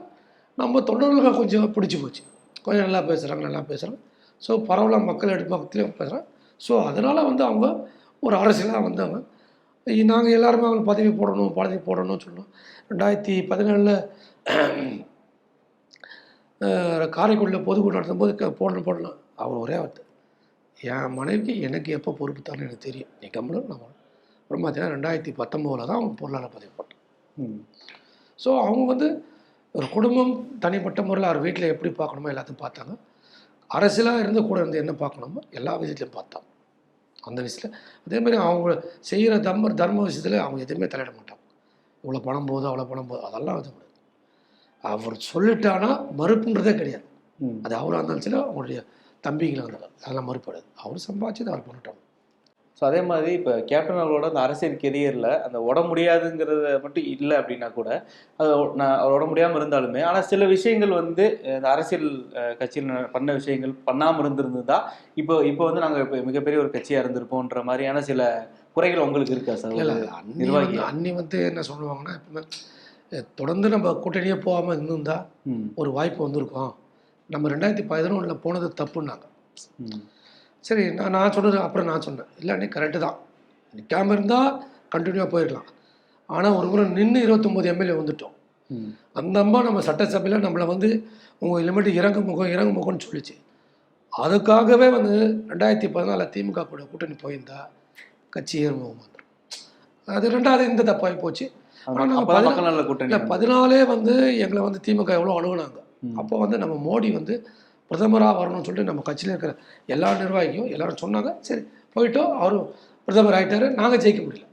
Speaker 2: நம்ம தொண்டர்களுக்கு கொஞ்சம் பிடிச்சி போச்சு. கொஞ்சம் நல்லா பேசுகிறாங்க. ஸோ பரவலாக மக்களையும் பேசுகிறாங்க. ஸோ அதனால் வந்து அவங்க ஒரு அரசியலாக வந்தாங்க. நாங்கள் எல்லாருமே அவங்க பதவி போடணும்னு சொன்னோம். 2017 காரைக்குடியில் பொதுக்கூட்டம் நடத்தும் போது போடணும். அவர் ஒரே வார்த்தை, என் மனைவிக்கு எனக்கு எப்போ பொறுப்பு தரணும் எனக்கு தெரியும், நீ கம்பளும் நான் அப்புறம் பார்த்தீங்கன்னா 2019 தான் அவங்க பொருளாளர் பதவி போட்டோம். ஸோ அவங்க வந்து ஒரு குடும்பம் தனிப்பட்ட முறையில் அவர் வீட்டில் எப்படி பார்க்கணுமோ எல்லாத்தையும் பார்த்தாங்க. அரசியலாக இருந்து கூட இருந்து என்ன பார்க்கணுமோ எல்லா விஷயத்துலையும் பார்த்தாங்க. அந்த விஷயத்தில் அதேமாதிரி அவங்க செய்கிற தர்ம விஷயத்தில் அவங்க எதுவுமே தலையிட மாட்டாங்க. இவ்வளோ பணம் போகுது, அவ்வளோ பணம் போகுது, அதெல்லாம் இது கிடையாது. அவர் சொல்லிட்டானா மறுப்புன்றதே கிடையாது. அது அவராக இருந்தாலும் சரி, அவங்களுடைய தம்பிகளை இருந்தாலும் அதெல்லாம் மறுப்படாது. அவர் சம்பாதிச்சு அவர் பண்ணிட்டோம்.
Speaker 3: ஸோ அதே மாதிரி இப்போ கேப்டன் அவரோட அந்த அரசியல் கெரியரில் அந்த உட முடியாதுங்கிறத மட்டும் இல்லை அப்படின்னா கூட, அது அவர் உட முடியாமல் இருந்தாலுமே, ஆனால் சில விஷயங்கள் வந்து இந்த அரசியல் கட்சியில் பண்ண விஷயங்கள் பண்ணாமல் இருந்திருந்தா இப்போ வந்து நாங்கள் இப்போ மிகப்பெரிய ஒரு கட்சியாக இருந்திருப்போன்ற மாதிரியான சில குறைகள் உங்களுக்கு இருக்கா சார்?
Speaker 2: இல்லை, அன்னி வந்து என்ன சொல்லுவாங்கன்னா, எப்பவுமே தொடர்ந்து நம்ம கூட்டணியே போகாமல் இருந்திருந்தா
Speaker 3: ம்.
Speaker 2: ஒரு வாய்ப்பு வந்திருக்கோம். நம்ம 2011 போனது தப்புன்னாங்க. சரி, நான் சொன்னது அப்புறம் நான் சொன்னேன், இல்லை நீ கரெக்டு தான், நிற்காமல் இருந்தால் கண்டினியூவாக போயிடலாம். ஆனால் ஒரு முறை நின்று 29 எம்எல்ஏ வந்துட்டோம்.
Speaker 3: ம்.
Speaker 2: அந்த அம்மா நம்ம சட்டசபையில் நம்மளை வந்து உங்கள் இனிமேட்டு இறங்கு முகம்னு சொல்லிச்சு. அதுக்காகவே வந்து 2014 திமுக கூட கூட்டணி போயிருந்தா கட்சி ஏறுமுகம் வந்துடும். அது ரெண்டாவது இந்த தப்பாகி போச்சு. ஆனால் நாங்கள்
Speaker 3: அப்பதான் மக்கள் நல கூட்டணி
Speaker 2: இல்லை 14 வந்து எங்களை வந்து திமுக எவ்வளோ அணுகுனாங்க. அப்போ வந்து நம்ம மோடி வந்து பிரதமராக வரணும்னு சொல்லிட்டு நம்ம கட்சியில் இருக்கிற எல்லா நிர்வாகியும் எல்லாரும் சொன்னாங்க. சரி போயிட்டோம், அவரும் பிரதமர் ஆகிட்டாரு, நாங்கள் ஜெயிக்க முடியல.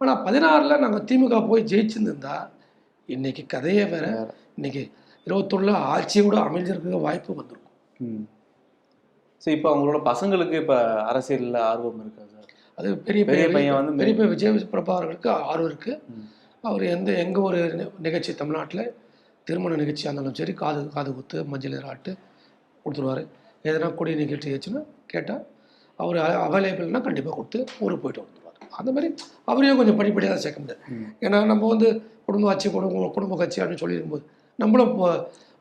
Speaker 2: ஆனால் 16 நாங்கள் திமுக போய் ஜெயிச்சுருந்தா இன்னைக்கு கதையே வேற. இன்னைக்கு 21 ஆட்சியோட அமைஞ்சிருக்க வாய்ப்பு வந்திருக்கும்.
Speaker 3: ஸோ இப்போ அவங்களோட பசங்களுக்கு இப்போ அரசியலில் ஆர்வம் இருக்கா சார்?
Speaker 2: அது பெரிய
Speaker 3: பையன் வந்து
Speaker 2: பெரிய விஜய் பிரபா அவர்களுக்கு ஆர்வம் இருக்குது. அவர் எங்கே ஒரு நிகழ்ச்சி தமிழ்நாட்டில் திருமண நிகழ்ச்சியாக இருந்தாலும் சரி, காது குத்து மஞ்சள் ஆட்டு கொடுத்துருவார். எதனா கொடி நிகழ்ச்சி ஆச்சுன்னா கேட்டால் அவர் அவைலபிள்னா கண்டிப்பாக கொடுத்து ஊருக்கு போயிட்டு வந்துடுவார். அந்த மாதிரி அவரையும் கொஞ்சம் படிப்படியாக தான் சேர்க்க முடியாது. ஏன்னா நம்ம வந்து குடும்ப ஆட்சி குடும்ப கட்சி அப்படின்னு சொல்லியிருக்கும்போது நம்மளும்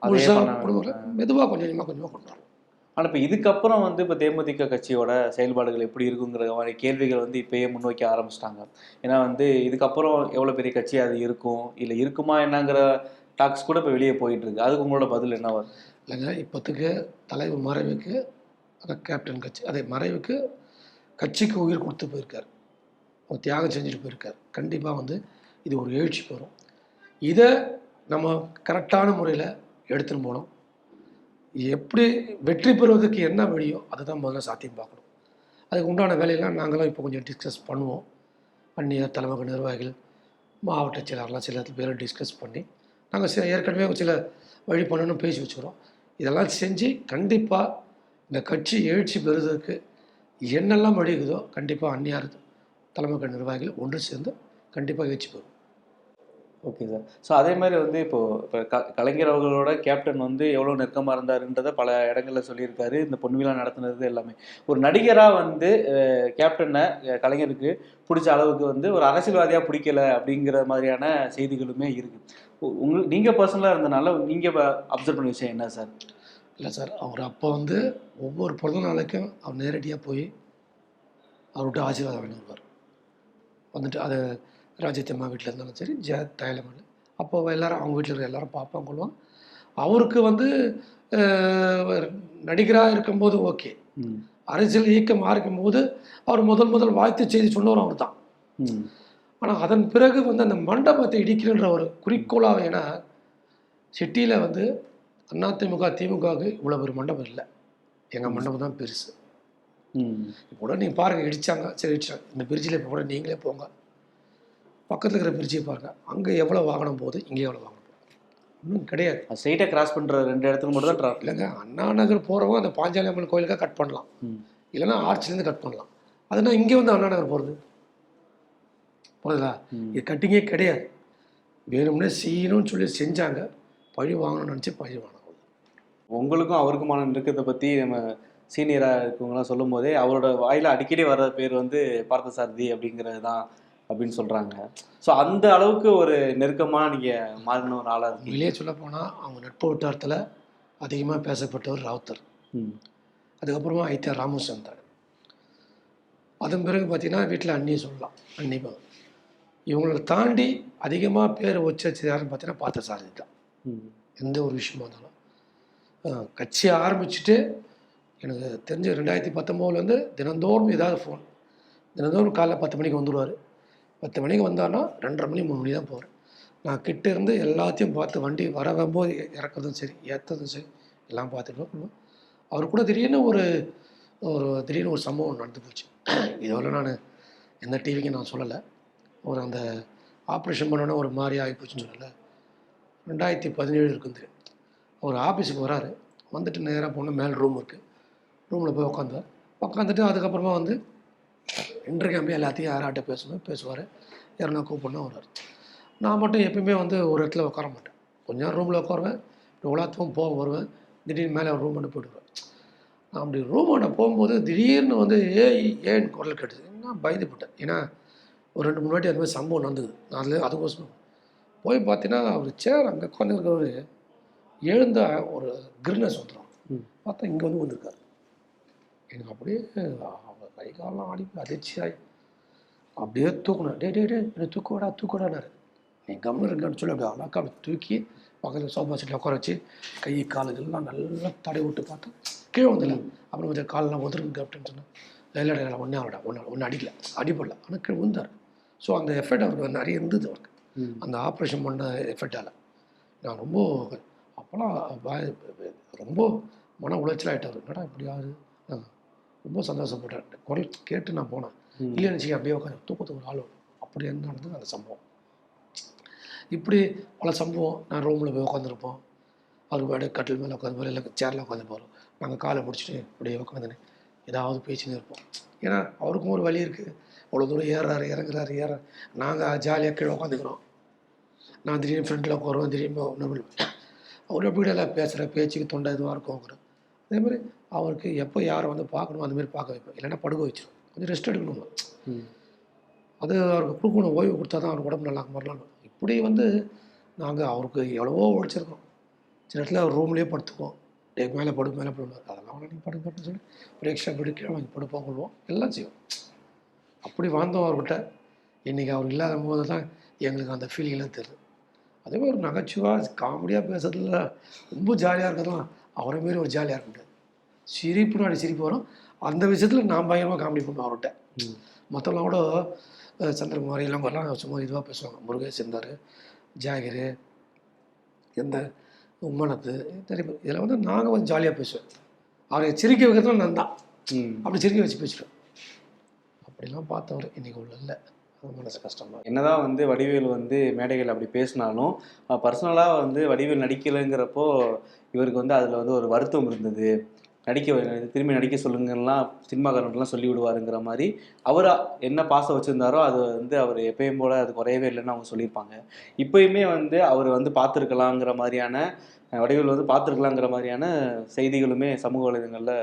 Speaker 2: முழுசாக குடும்பத்தில் மெதுவாக கொஞ்சமாக கொண்டு வரோம்.
Speaker 3: ஆனால் இப்போ இதுக்கப்புறம் வந்து இப்போ தேமுதிக கட்சியோட செயல்பாடுகள் எப்படி இருக்குங்கிற மாதிரி கேள்விகள் வந்து இப்போயே முன்வைக்க ஆரம்பிச்சிட்டாங்க. ஏன்னா வந்து இதுக்கப்புறம் எவ்வளோ பெரிய கட்சி அது இருக்கும், இல்லை இருக்குமா என்னங்கிற டாக்ஸ் கூட இப்போ வெளியே போயிட்டு இருக்கு. அதுக்கு உங்களோட பதில் என்ன வரும்?
Speaker 2: இல்லைங்க, இப்போத்துக்கு தலைவர் மறைவுக்கு அந்த கேப்டன் கட்சி அதே மறைவுக்கு கட்சிக்கு உயிர் கொடுத்து போயிருக்கார், ஒரு தியாகம் செஞ்சுட்டு போயிருக்கார். கண்டிப்பாக வந்து இது ஒரு எழுச்சி பெறும். இதை நம்ம கரெக்டான முறையில் எடுத்துன்னு போனோம். எப்படி வெற்றி பெறுவதற்கு என்ன வழியோ அதை தான் முதல்ல சாத்தியம் பார்க்கணும். அதுக்கு உண்டான வேலையெல்லாம் நாங்களும் இப்போ கொஞ்சம் டிஸ்கஸ் பண்ணுவோம். அந்நிய தலைமை நிர்வாகிகள் மாவட்ட செயலாளர்லாம் சில பேரை டிஸ்கஸ் பண்ணி நாங்கள் ஏற்கனவே சில வழி பண்ணணும்னு பேசி வச்சுக்கிறோம். இதெல்லாம் செஞ்சு கண்டிப்பாக இந்த கட்சி எழுச்சி பெறுவதற்கு என்னெல்லாம் வழிக்குதோ கண்டிப்பாக அந்நியார் தலைமை நிர்வாகிகள் ஒன்று சேர்ந்து கண்டிப்பாக எழுச்சி பெறும்.
Speaker 3: Okay sir. ஸோ அதே மாதிரி வந்து இப்போ கலைஞர் அவர்களோட கேப்டன் வந்து எவ்வளோ நெருக்கமாக இருந்தாருன்றதை பல இடங்களில் சொல்லியிருக்காரு. இந்த பொன்விழா நடத்துனது எல்லாமே ஒரு நடிகராக வந்து கேப்டனை கலைஞருக்கு பிடிச்ச அளவுக்கு வந்து ஒரு அரசியல்வாதியாக பிடிக்கல அப்படிங்கிற மாதிரியான செய்திகளுமே இருக்குது. நீங்கள் பர்சனலாக இருந்தனால நீங்கள் அப்சர்வ் பண்ண விஷயம் என்ன சார்?
Speaker 2: இல்லை சார், அவர் அப்போ வந்து ஒவ்வொரு பிறந்த நாளைக்கும் அவர் நேரடியாக போய் அவர்கிட்ட ஆசீர்வாதம் வாங்கி வருவார். வந்துட்டு அது ராஜ்யத்தம்மா வீட்டில் இருந்தாலும் சரி, தைலமன் அப்போ எல்லாரும் அவங்க வீட்டில் இருக்கிற எல்லாரும் பார்ப்பாங்க கொள்வாங்க. அவருக்கு வந்து நடிகராக இருக்கும்போது ஓகே, அரசியல் இயக்கம் ஆரம்பிக்கும் போது அவர் முதல் வாழ்த்து செய்தி சொன்னவர் அவர் தான். ஆனால் அதன் பிறகு வந்து அந்த மண்டபத்தை இடிக்கணுன்ற ஒரு குறிக்கோளாக, ஏன்னா சிட்டியில் வந்து அதிமுக திமுகவுக்கு இவ்வளோ ஒரு மண்டபம் இல்லை, எங்கள் மண்டபம் தான் பெருசு. இப்போ கூட நீங்கள் பாருங்கள், இடித்தாங்க, சரி இடிச்சாங்க. இந்த பிரிட்ஜில் இப்போ கூட நீங்களே போங்க, பக்கத்தில் இருக்கிற பிரிட்ஜை பாருங்கள், அங்கே எவ்வளோ வாகனம் போகுது, இங்கே எவ்வளோ வாகனம் போகுது, இன்னும் கிடையாது.
Speaker 3: ஸ்ட்ரைட்டாக கிராஸ் பண்ணுற 2 இடத்துக்கு மட்டும் தான் ட்ராஃபிக்.
Speaker 2: இல்லைங்க, அண்ணா நகர் போகிறவங்க அந்த பாஞ்சாலி அம்மன் கோயிலுக்காக கட் பண்ணலாம், இல்லைன்னா ஆர்ச்சிலேருந்து கட் பண்ணலாம். அதுனா இங்கே வந்து அண்ணா நகர் போகிறது போகிறதா? இது கட்டிங்கே கிடையாது. வேணும்னே செய்யணும்னு சொல்லி செஞ்சாங்க, பழி வாங்கணும்னு நினச்சி பழி வாங்கணும்.
Speaker 3: உங்களுக்கும் அவருக்குமான நெருக்கத்தை பற்றி நம்ம சீனியராக இருக்கவங்களாம் சொல்லும் போதே அவரோட வாயில் அடிக்கடி வர்ற பேர் வந்து பார்த்தசாரதி அப்படிங்கிறது தான் அப்படின்னு சொல்கிறாங்க. ஸோ அந்த அளவுக்கு ஒரு நெருக்கமாக நீங்கள் மாறின ஒரு ஆளாக இருக்கு.
Speaker 2: வெளியே சொல்ல போனால் அவங்க நட்பு வட்டாரத்தில் அதிகமாக பேசப்பட்டவர் ராவுத்தர், அதுக்கப்புறமா ஐத்தியா ராமச்சந்திரன், அதன் பிறகு பார்த்தீங்கன்னா வீட்டில் அண்ணியை சொல்லலாம், அண்ணி இவங்களை தாண்டி அதிகமாக பேர் வச்சு யாருன்னு பார்த்தீங்கன்னா பார்த்தசாரதி தான். எந்த ஒரு விஷயமா இருந்தாலும் கட்சி ஆரம்பிச்சுட்டு எனக்கு தெரிஞ்ச 2019 தினந்தோறும் ஏதாவது ஃபோன், தினந்தோறும் காலைல 10 மணிக்கு வந்துடுவார். 10 மணிக்கு வந்தார்னா 2:30 மணி 3 மணி தான் போகிறேன். நான் கிட்டே இருந்து எல்லாத்தையும் பார்த்து வண்டி வரும்போது இறக்குறதும் சரி ஏற்றதும் சரி எல்லாம் பார்த்துட்டு அவர் கூட திடீர்னு ஒரு சம்பவம் நடந்து போச்சு. இதோட நான் எந்த டிவிக்கு நான் சொல்லலை. ஒரு அந்த ஆப்ரேஷன் பண்ணோன்னா ஒரு மாதிரி ஆகிப்போச்சுன்னு சொல்லலை. 2017 இருக்குது. அவர் ஆஃபீஸுக்கு வராரு, வந்துட்டு நேராக போனால் மேலே ரூம் இருக்குது, ரூமில் போய் உட்காந்துட்டு அதுக்கப்புறமா வந்து இன்றைக்கு அப்படியே எல்லாத்தையும் யாராட்ட பேசுவார், யாருன்னா கூப்பிட்னா வர்றார். நான் மட்டும் எப்பயுமே வந்து ஒரு இடத்துல உட்கார மாட்டேன், கொஞ்சம் நேரம் ரூமில் உட்காருவேன், எல்லாத்துக்கும் வருவேன், திடீர்னு மேலே ரூம் பண்ணி போய்டுவேன். நான் அப்படி ரூம் பண்ண போகும்போது திடீர்னு வந்து ஏன்னு குரல் கேட்டுது. நான் பயந்து போட்டேன், ஏன்னா ஒரு 2-3 வாட்டி அது மாதிரி சம்பவம் நடந்தது. நான் அதுக்கோசம் போய் பார்த்தீங்கன்னா அவர் சேர் அங்கே உட்காந்துருக்கிறவர் எழுந்த ஒரு கிர்னஸ் வந்துடும். பார்த்தா இங்கே வந்து வந்திருக்காரு. எனக்கு அப்படியே அவர் கை காலெலாம் ஆடி அதிர்ச்சியாகி அப்படியே தூக்கணும். டே என்னை தூக்கடானாரு. நீ கம்முன்னு இருக்கான்னு சொல்லி அப்படி அழகா அப்படி தூக்கி பக்கத்தில் சோஃபா செட்டில் உட்கார வச்சு கை காலுகள்லாம் நல்லா தடை விட்டு பார்த்தா கீழே வந்துடல. அப்புறம் கொஞ்சம் காலெலாம் உதருங்க அப்படின்னு சொன்னேன். இல்லை ஒன்றே அவட ஒன்று அடிக்கல, அடிப்படல, ஆனால் கீழே விழுந்தார். ஸோ அந்த எஃபெக்ட் அவருக்கு நிறைய இருந்தது. அவருக்கு அந்த ஆப்ரேஷன் பண்ண எஃபெக்டால் நான் ரொம்ப அப்போலாம் ரொம்ப மன உளைச்சல் ஆகிட்டார். என்னடா இப்படி ஆகுது, ரொம்ப சந்தோஷப்பட்டேன். குரல் கேட்டு நான் போனேன். இல்லைன்னு வச்சுக்க அப்படியே உட்காந்து தூக்கத்துக்கு ஒரு ஆள் அப்படி என்ன நடந்தது அந்த சம்பவம். இப்படி பல சம்பவம். நான் ரூமில் போய் உட்காந்துருப்போம். அவர் வேறு கட்டில் மேலே உட்காந்து போகிறோம், இல்லை சேரில் உட்காந்து போகிறோம். நாங்கள் காலை முடிச்சுட்டு அப்படியே உட்காந்துன்னு ஏதாவது பேச்சுன்னு இருப்போம். ஏன்னா அவருக்கும் ஒரு வழி இருக்குது. அவ்வளோ தூரம் ஏறுறாரு இறங்குறாரு. நாங்கள் ஜாலியாக கீழே உட்காந்துக்கிறோம். நான் திடீர்னு ஃப்ரெண்டில் உட்காருவோம், திடீர்னு ஒன்று அவர் எப்படி எல்லாம் பேசுகிற பேச்சுக்கு தொண்டை இதுவாக இருக்கும். அதேமாதிரி அவருக்கு எப்போ யாரை வந்து பார்க்கணும் அதுமாரி பார்க்க வைப்பேன். இல்லைன்னா படுக்க வச்சிடும். கொஞ்சம் ரெஸ்ட் எடுக்கணும். அது அவருக்கு கொடுக்கணும். ஓய்வு கொடுத்தா தான் அவர் உடம்பு நல்லா மாதிரிலாம். இப்படி வந்து நாங்கள் அவருக்கு எவ்வளவோ உழைச்சிருக்கோம். சில இடத்துல அவர் ரூம்லேயே படுத்துக்குவோம். மேலே படுவார். அதெல்லாம் நீங்கள் படுன்னு சொல்லி ஒரு எக்ஸ்ட்ரா பெடுக்கே வாங்கி படுப்போம் கொள்வோம், எல்லாம் செய்வோம். அப்படி வாழ்ந்தோம் அவர்கிட்ட. இன்றைக்கி அவர் இல்லாத போது தான் எங்களுக்கு அந்த ஃபீலிங்லாம் தெரியுது. அதேமாதிரி ஒரு நகைச்சுவாக காமெடியாக பேசுறதுல ரொம்ப ஜாலியாக இருக்கிறதுலாம் அவரை மாரி ஒரு ஜாலியாக இருக்க முடியாது. சிரிப்புனாடி சிரிப்பு வரும். அந்த விஷயத்தில் நான் பயங்கரமாக காமெடி பண்ணுவேன் அவர்கிட்ட. மற்றவங்களாம் கூட சந்திரகுமார் எல்லாம் வரலாம் சும்மா இதுவாக பேசுவாங்க. முருகேஷ் இருந்தார், ஜாகிர், எந்த உம்மனத்து தெரியும். இதில் வந்து நாங்கள் வந்து ஜாலியாக பேசுவேன். அவரை சிரிக்க வைக்கிறதுலாம் நான் தான் அப்படி சிரிக்க வச்சு பேசுவேன். அப்படிலாம் பார்த்தவர் இன்றைக்கி உள்ள இல்லை. அது மனசு கஷ்டமாக.
Speaker 3: என்னதான் வந்து வடிவேல் வந்து மேடைகள் அப்படி பேசினாலும் பர்சனலாக வந்து வடிவேல் நடிக்கலைங்கிறப்போ இவருக்கு வந்து அதில் வந்து ஒரு வருத்தம் இருந்தது. திரும்பி நடிக்க சொல்லுங்கலாம் சினிமாக்காரங்களாம் சொல்லி விடுவாருங்கிற மாதிரி அவராக என்ன பாசம் வச்சுருந்தாரோ அது வந்து அவர் எப்பயும் போல் அது குறையவே இல்லைன்னு அவங்க சொல்லியிருப்பாங்க. இப்போயுமே வந்து அவர் வந்து பார்த்துருக்கலாங்கிற மாதிரியான வடிவேல் வந்து பார்த்துருக்கலாங்கிற மாதிரியான செய்திகளுமே சமூக வலைதளங்களில்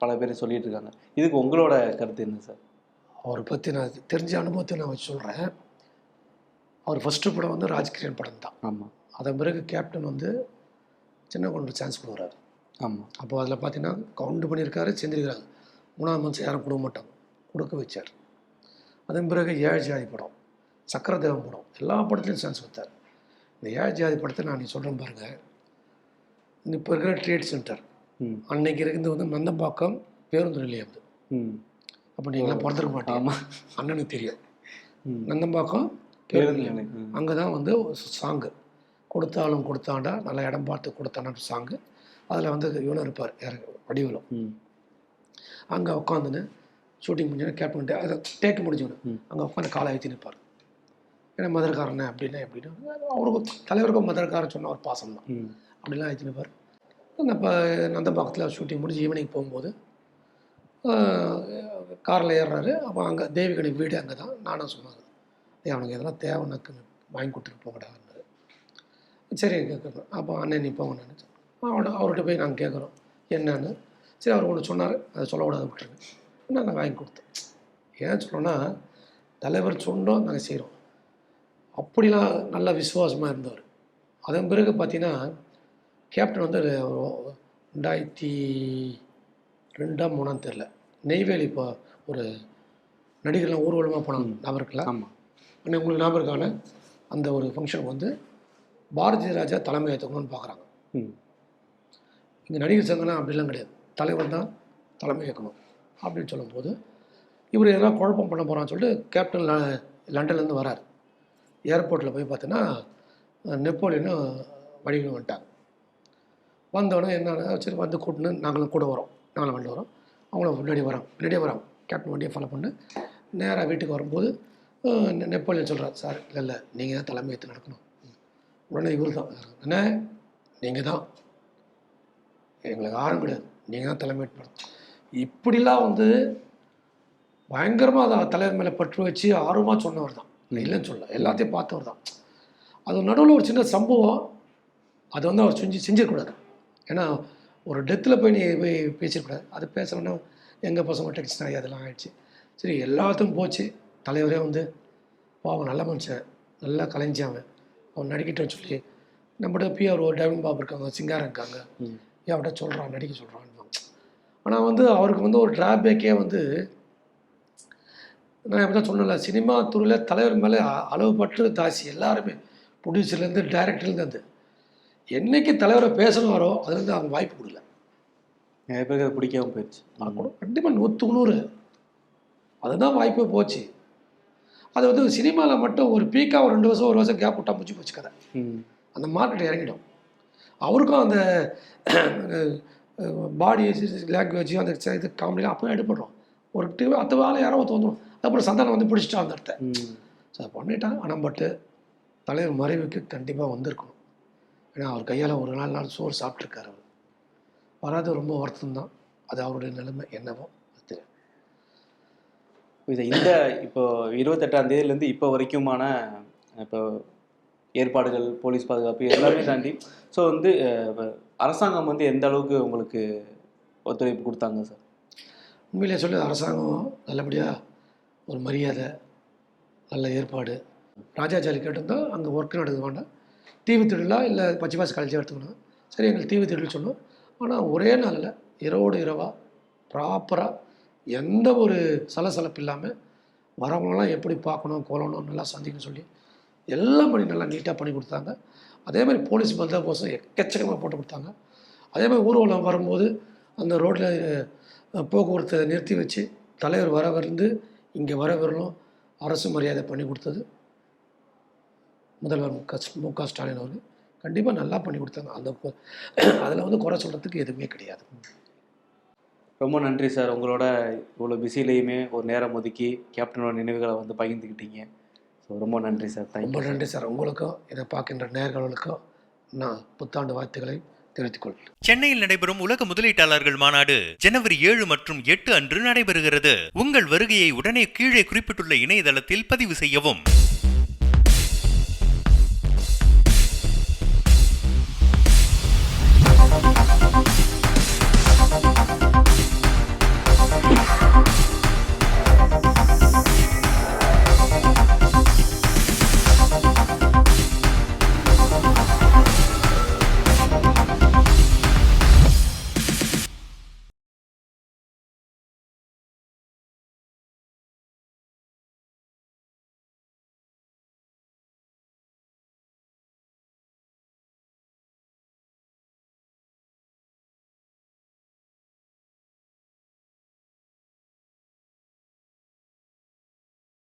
Speaker 3: பல பேர் சொல்லிட்டு இருக்காங்க. இதுக்கு உங்களோட கருத்து என்ன சார்?
Speaker 2: அவரை பற்றி நான் தெரிஞ்ச அனுபவத்தை நான் வச்சு சொல்கிறேன். அவர் ஃபஸ்ட்டு படம் வந்து ராஜ்கிரண் படம் தான்.
Speaker 3: ஆமாம்.
Speaker 2: அதன் பிறகு கேப்டன் வந்து சின்ன கொண்டு சான்ஸ் கொடுக்குறாரு.
Speaker 3: ஆமாம்.
Speaker 2: அப்போ அதில் பார்த்தீங்கன்னா கவுண்ட் பண்ணியிருக்காரு, செஞ்சிருக்கிறாங்க. 3ஆம் மனுஷன் யாரும் கொடுக்க மாட்டாங்க, கொடுக்க வச்சார். அதன் பிறகு ஏழு ஜாதி படம், சக்கரதேவன் படம், எல்லா படத்துலையும் சான்ஸ் கொடுத்தார். இந்த ஏழு ஜாதி படத்தை நான் நீ சொல்கிறேன் பாருங்கள். இப்போ இருக்கிற ட்ரேட் சென்டர் அன்னைக்கு இருக்குது வந்து நந்தம்பாக்கம் பேருந்து நிலையம். அப்போ நீங்களாம் பிறந்திருக்க மாட்டீங்க, அண்ணனுக்கு தெரியும். நந்தம்பாக்கம் பேருந்து நிலையம், அங்கே தான் வந்து சாங்கு கொடுத்தாலும் கொடுத்தாண்டா நல்லா இடம் பார்த்து கொடுத்தான்னு சாங்கு. அதில் வந்து இவனும் இருப்பார், வடிவேலும். அங்கே உட்காந்துன்னு ஷூட்டிங் முடிஞ்சோன்னா கேப்டன் அதை டேக்கு முடிஞ்சோன்னு அங்கே உட்காந்து காலை ஏற்றி நிற்பார். ஏன்னா மதுரக்காரனே அப்படின்னா எப்படின்னா அவருக்கு தலைவருக்கும் மதுரக்காரன் சொன்ன ஒரு பாசம் தான். அப்படிலாம் ஏற்றி நிற்பார். அந்த நந்தம்பாக்கத்தில் ஷூட்டிங் முடிஞ்சு ஈவினிங் போகும்போது காரில் ஏறுறாரு. அப்போ அங்கே தேவிகனி வீடு அங்கே தான். நானும் சொன்னாங்க, அவனுக்கு எதனா தேவைனாக்கு வாங்கி கொடுத்துட்டு போகக்கூடாது. சரி கேட்குறேன். அப்போ அண்ணன் நீ போங்க நினச்சேன். அவர்கிட்ட போய் நாங்கள் கேட்குறோம் என்னன்னு. சரி அவர் ஒன்று சொன்னார், அதை சொல்லக்கூடாது விட்டுருங்க. நாங்கள் வாங்கி கொடுத்தோம். ஏன் சொல்கிறோன்னா தலைவர் சொன்னோம் நாங்கள் செய்கிறோம். அப்படிலாம் நல்லா விசுவாசமாக இருந்தவர். அதன் பிறகு பார்த்தீங்கன்னா கேப்டன் வந்து 2002-3 தெரில நெய்வேலி இப்போ ஒரு நடிகர்லாம் ஊர்வலமாக போனாங்க, ஞாபகம் இருக்கலாம்.
Speaker 3: ஆமாம்.
Speaker 2: ஆனால் உங்களுக்கு ஞாபகம் இருக்கான அந்த ஒரு ஃபங்க்ஷனுக்கு வந்து பாரதிய ராஜா தலைமை ஏற்றுக்கணும்னு பார்க்குறாங்க. இங்கே நடிகர் சங்கம்லாம் அப்படிலாம் கிடையாது, தலைவர் தான் தலைமை ஏற்கணும் அப்படின்னு சொல்லும்போது இவர் எதனா குழப்பம் பண்ண போகிறான்னு சொல்லிட்டு கேப்டன் லண்டன்லேருந்து வரார். ஏர்போர்ட்டில் போய் பார்த்தீங்கன்னா நெப்போலியனும் வடிவில் வந்துட்டாங்க. வந்தோடனே என்னன்னா சரி வந்து கூட்டின்னு நாங்களும் கூட வரோம், நாங்களும் வண்டி வரோம். அவங்கள பின்னாடியே வராங்க. கேப்டன் வண்டியை ஃபாலோ பண்ணி நேராக வீட்டுக்கு வரும்போது நெப்போலியன் சொல்கிறார், சார் இல்லை நீங்கள் தான் தலைமை ஏற்று நடக்கணும். உடனே இவர் தான், என்ன நீங்கள் தான், எங்களுக்கு யாரும் கிடையாது, நீங்கள் தான் தலைமை ஏற்று நடக்கணும். இப்படிலாம் வந்து பயங்கரமாக அதை தலைவர் மேலே பற்று வச்சு ஆர்வமாக சொன்னவர் தான், இல்லைன்னு சொல்ல, எல்லாத்தையும் பார்த்தவர் தான். அது நடுவில் ஒரு சின்ன சம்பவம், அது வந்து அவர் செஞ்சிடக்கூடாது. ஏன்னா ஒரு டெத்தில் போய் நீ போய் பேசிடக்கூடாது. அது பேசுகிறோன்னா எங்கள் பசங்க டெக்ஸ்ட் ஆகி அதெல்லாம் ஆகிடுச்சு. சரி எல்லாத்துக்கும் போச்சு. தலைவரே வந்து பாவம் நல்ல மனுஷன், நல்லா கலைஞ்சாவன், அவன் நடிக்கிட்டோன்னு சொல்லி நம்மகிட்ட பிஆர் ஒரு டைமண்ட் பாபு இருக்காங்க, சிங்காரம் இருக்காங்க, ஏன் அவன்கிட்ட சொல்கிறான் நடிக்க சொல்கிறான். ஆனால் வந்து அவருக்கு வந்து ஒரு டிராபேக்கே வந்து நான் எப்படி தான் சொன்னல, சினிமா துறையில் தலைவர் மேலே அளவுபட்டு தாசி எல்லாருமே, ப்ரொடியூசர்லேருந்து டைரக்டர்லேருந்து என்னைக்கு தலைவரை பேசணுவாரோ அதுலேருந்து அவங்க வாய்ப்பு கொடுக்கல.
Speaker 3: நிறைய பேருக்கு அது பிடிக்காம போயிடுச்சு.
Speaker 2: கண்டிப்பாக 100 அதுதான் வாய்ப்பு போச்சு. அது வந்து சினிமாவில் மட்டும் ஒரு பீக்காக ஒரு 2 வருஷம் 1 வருஷம் கேப் விட்டா முடிச்சு போச்சு கதை. அந்த மார்க்கெட் இறங்கிடும். அவருக்கும் அந்த பாடி லாங்குவேஜ் அந்த இது காமெடிலாம் அப்போ எடுப்படுறோம். ஒரு டிவி அத்த வேலை யாரோ வந்துடும். அப்புறம் சந்தானம் வந்து பிடிச்சிட்டா அந்த இடத்த. ஸோ பண்ணிட்டாங்க. ஆனால் பட்டு தலைவர் மறைவுக்கு கண்டிப்பாக வந்திருக்கணும். ஏன்னா அவர் கையால் ஒரு நாள் சோறு சாப்பிட்ருக்காரு. அவர் வராது ரொம்ப வருத்தம் தான். அது அவருடைய நிலைமை என்னவோ அது.
Speaker 3: இந்த இப்போ 28ஆம் தேதியிலேருந்து இப்போ வரைக்குமான இப்போ ஏற்பாடுகள், போலீஸ் பாதுகாப்பு எல்லாமே தாண்டி ஸோ வந்து அரசாங்கம் வந்து எந்த அளவுக்கு உங்களுக்கு ஒத்துழைப்பு கொடுத்தாங்க சார்?
Speaker 2: உண்மையிலே சொல்லி அரசாங்கம் நல்லபடியாக ஒரு மரியாதை, நல்ல ஏற்பாடு. ராஜாச்சாலி கேட்டிருந்தால் அங்கே ஒர்க்கு நடக்க வேண்டாம், டிவி திருவிழா இல்லை பச்சைபாஸ் காலேஜ் எடுத்துக்கணும். சரி, எங்களுக்கு டிவி திருவிழா சொன்னோம். ஆனால் ஒரே நாளில் இரவோடு இரவாக ப்ராப்பராக எந்த ஒரு சலசலப்பு இல்லாமல் வரவங்களாம் எப்படி பார்க்கணும், கொள்ளணும், நல்லா சந்திக்கணும்னு சொல்லி எல்லாம் பண்ணி நல்லா நீட்டாக பண்ணி கொடுத்தாங்க. அதேமாதிரி போலீஸ் பந்தோபஸ்தும் எக்கச்சக்கமாக போட்டு கொடுத்தாங்க. அதேமாதிரி ஊர்வலம் வரும்போது அந்த ரோட்டில் போக்குவரத்தை நிறுத்தி வச்சு தலைவர் வரவிருந்து இங்கே வரவிரலும் அரசு மரியாதை பண்ணி கொடுத்தது முதல்வர் மு.க. ஸ்டாலின் அவர்கள். கண்டிப்பாக நல்லா பண்ணி கொடுத்தாங்க. அந்த அதில் வந்து குறை சொல்கிறதுக்கு எதுவுமே கிடையாது.
Speaker 3: ரொம்ப நன்றி சார். உங்களோட இவ்வளோ பிஸிலையுமே ஒரு நேரம் ஒதுக்கி கேப்டனோட நினைவுகளை வந்து பகிர்ந்துக்கிட்டீங்க. ஸோ ரொம்ப நன்றி சார்.
Speaker 2: ரொம்ப நன்றி சார். உங்களுக்கும் இதை பார்க்கின்ற நேயர்களுக்கும் நான் புத்தாண்டு வாழ்த்துக்களை தெரிவித்துக் கொள்கிறேன்.
Speaker 1: சென்னையில் நடைபெறும் உலக முதலீட்டாளர்கள் மாநாடு ஜனவரி 7 மற்றும் 8 அன்று நடைபெறுகிறது. உங்கள் வருகையை உடனே கீழே குறிப்பிட்டுள்ள இணையதளத்தில் பதிவு செய்யவும்.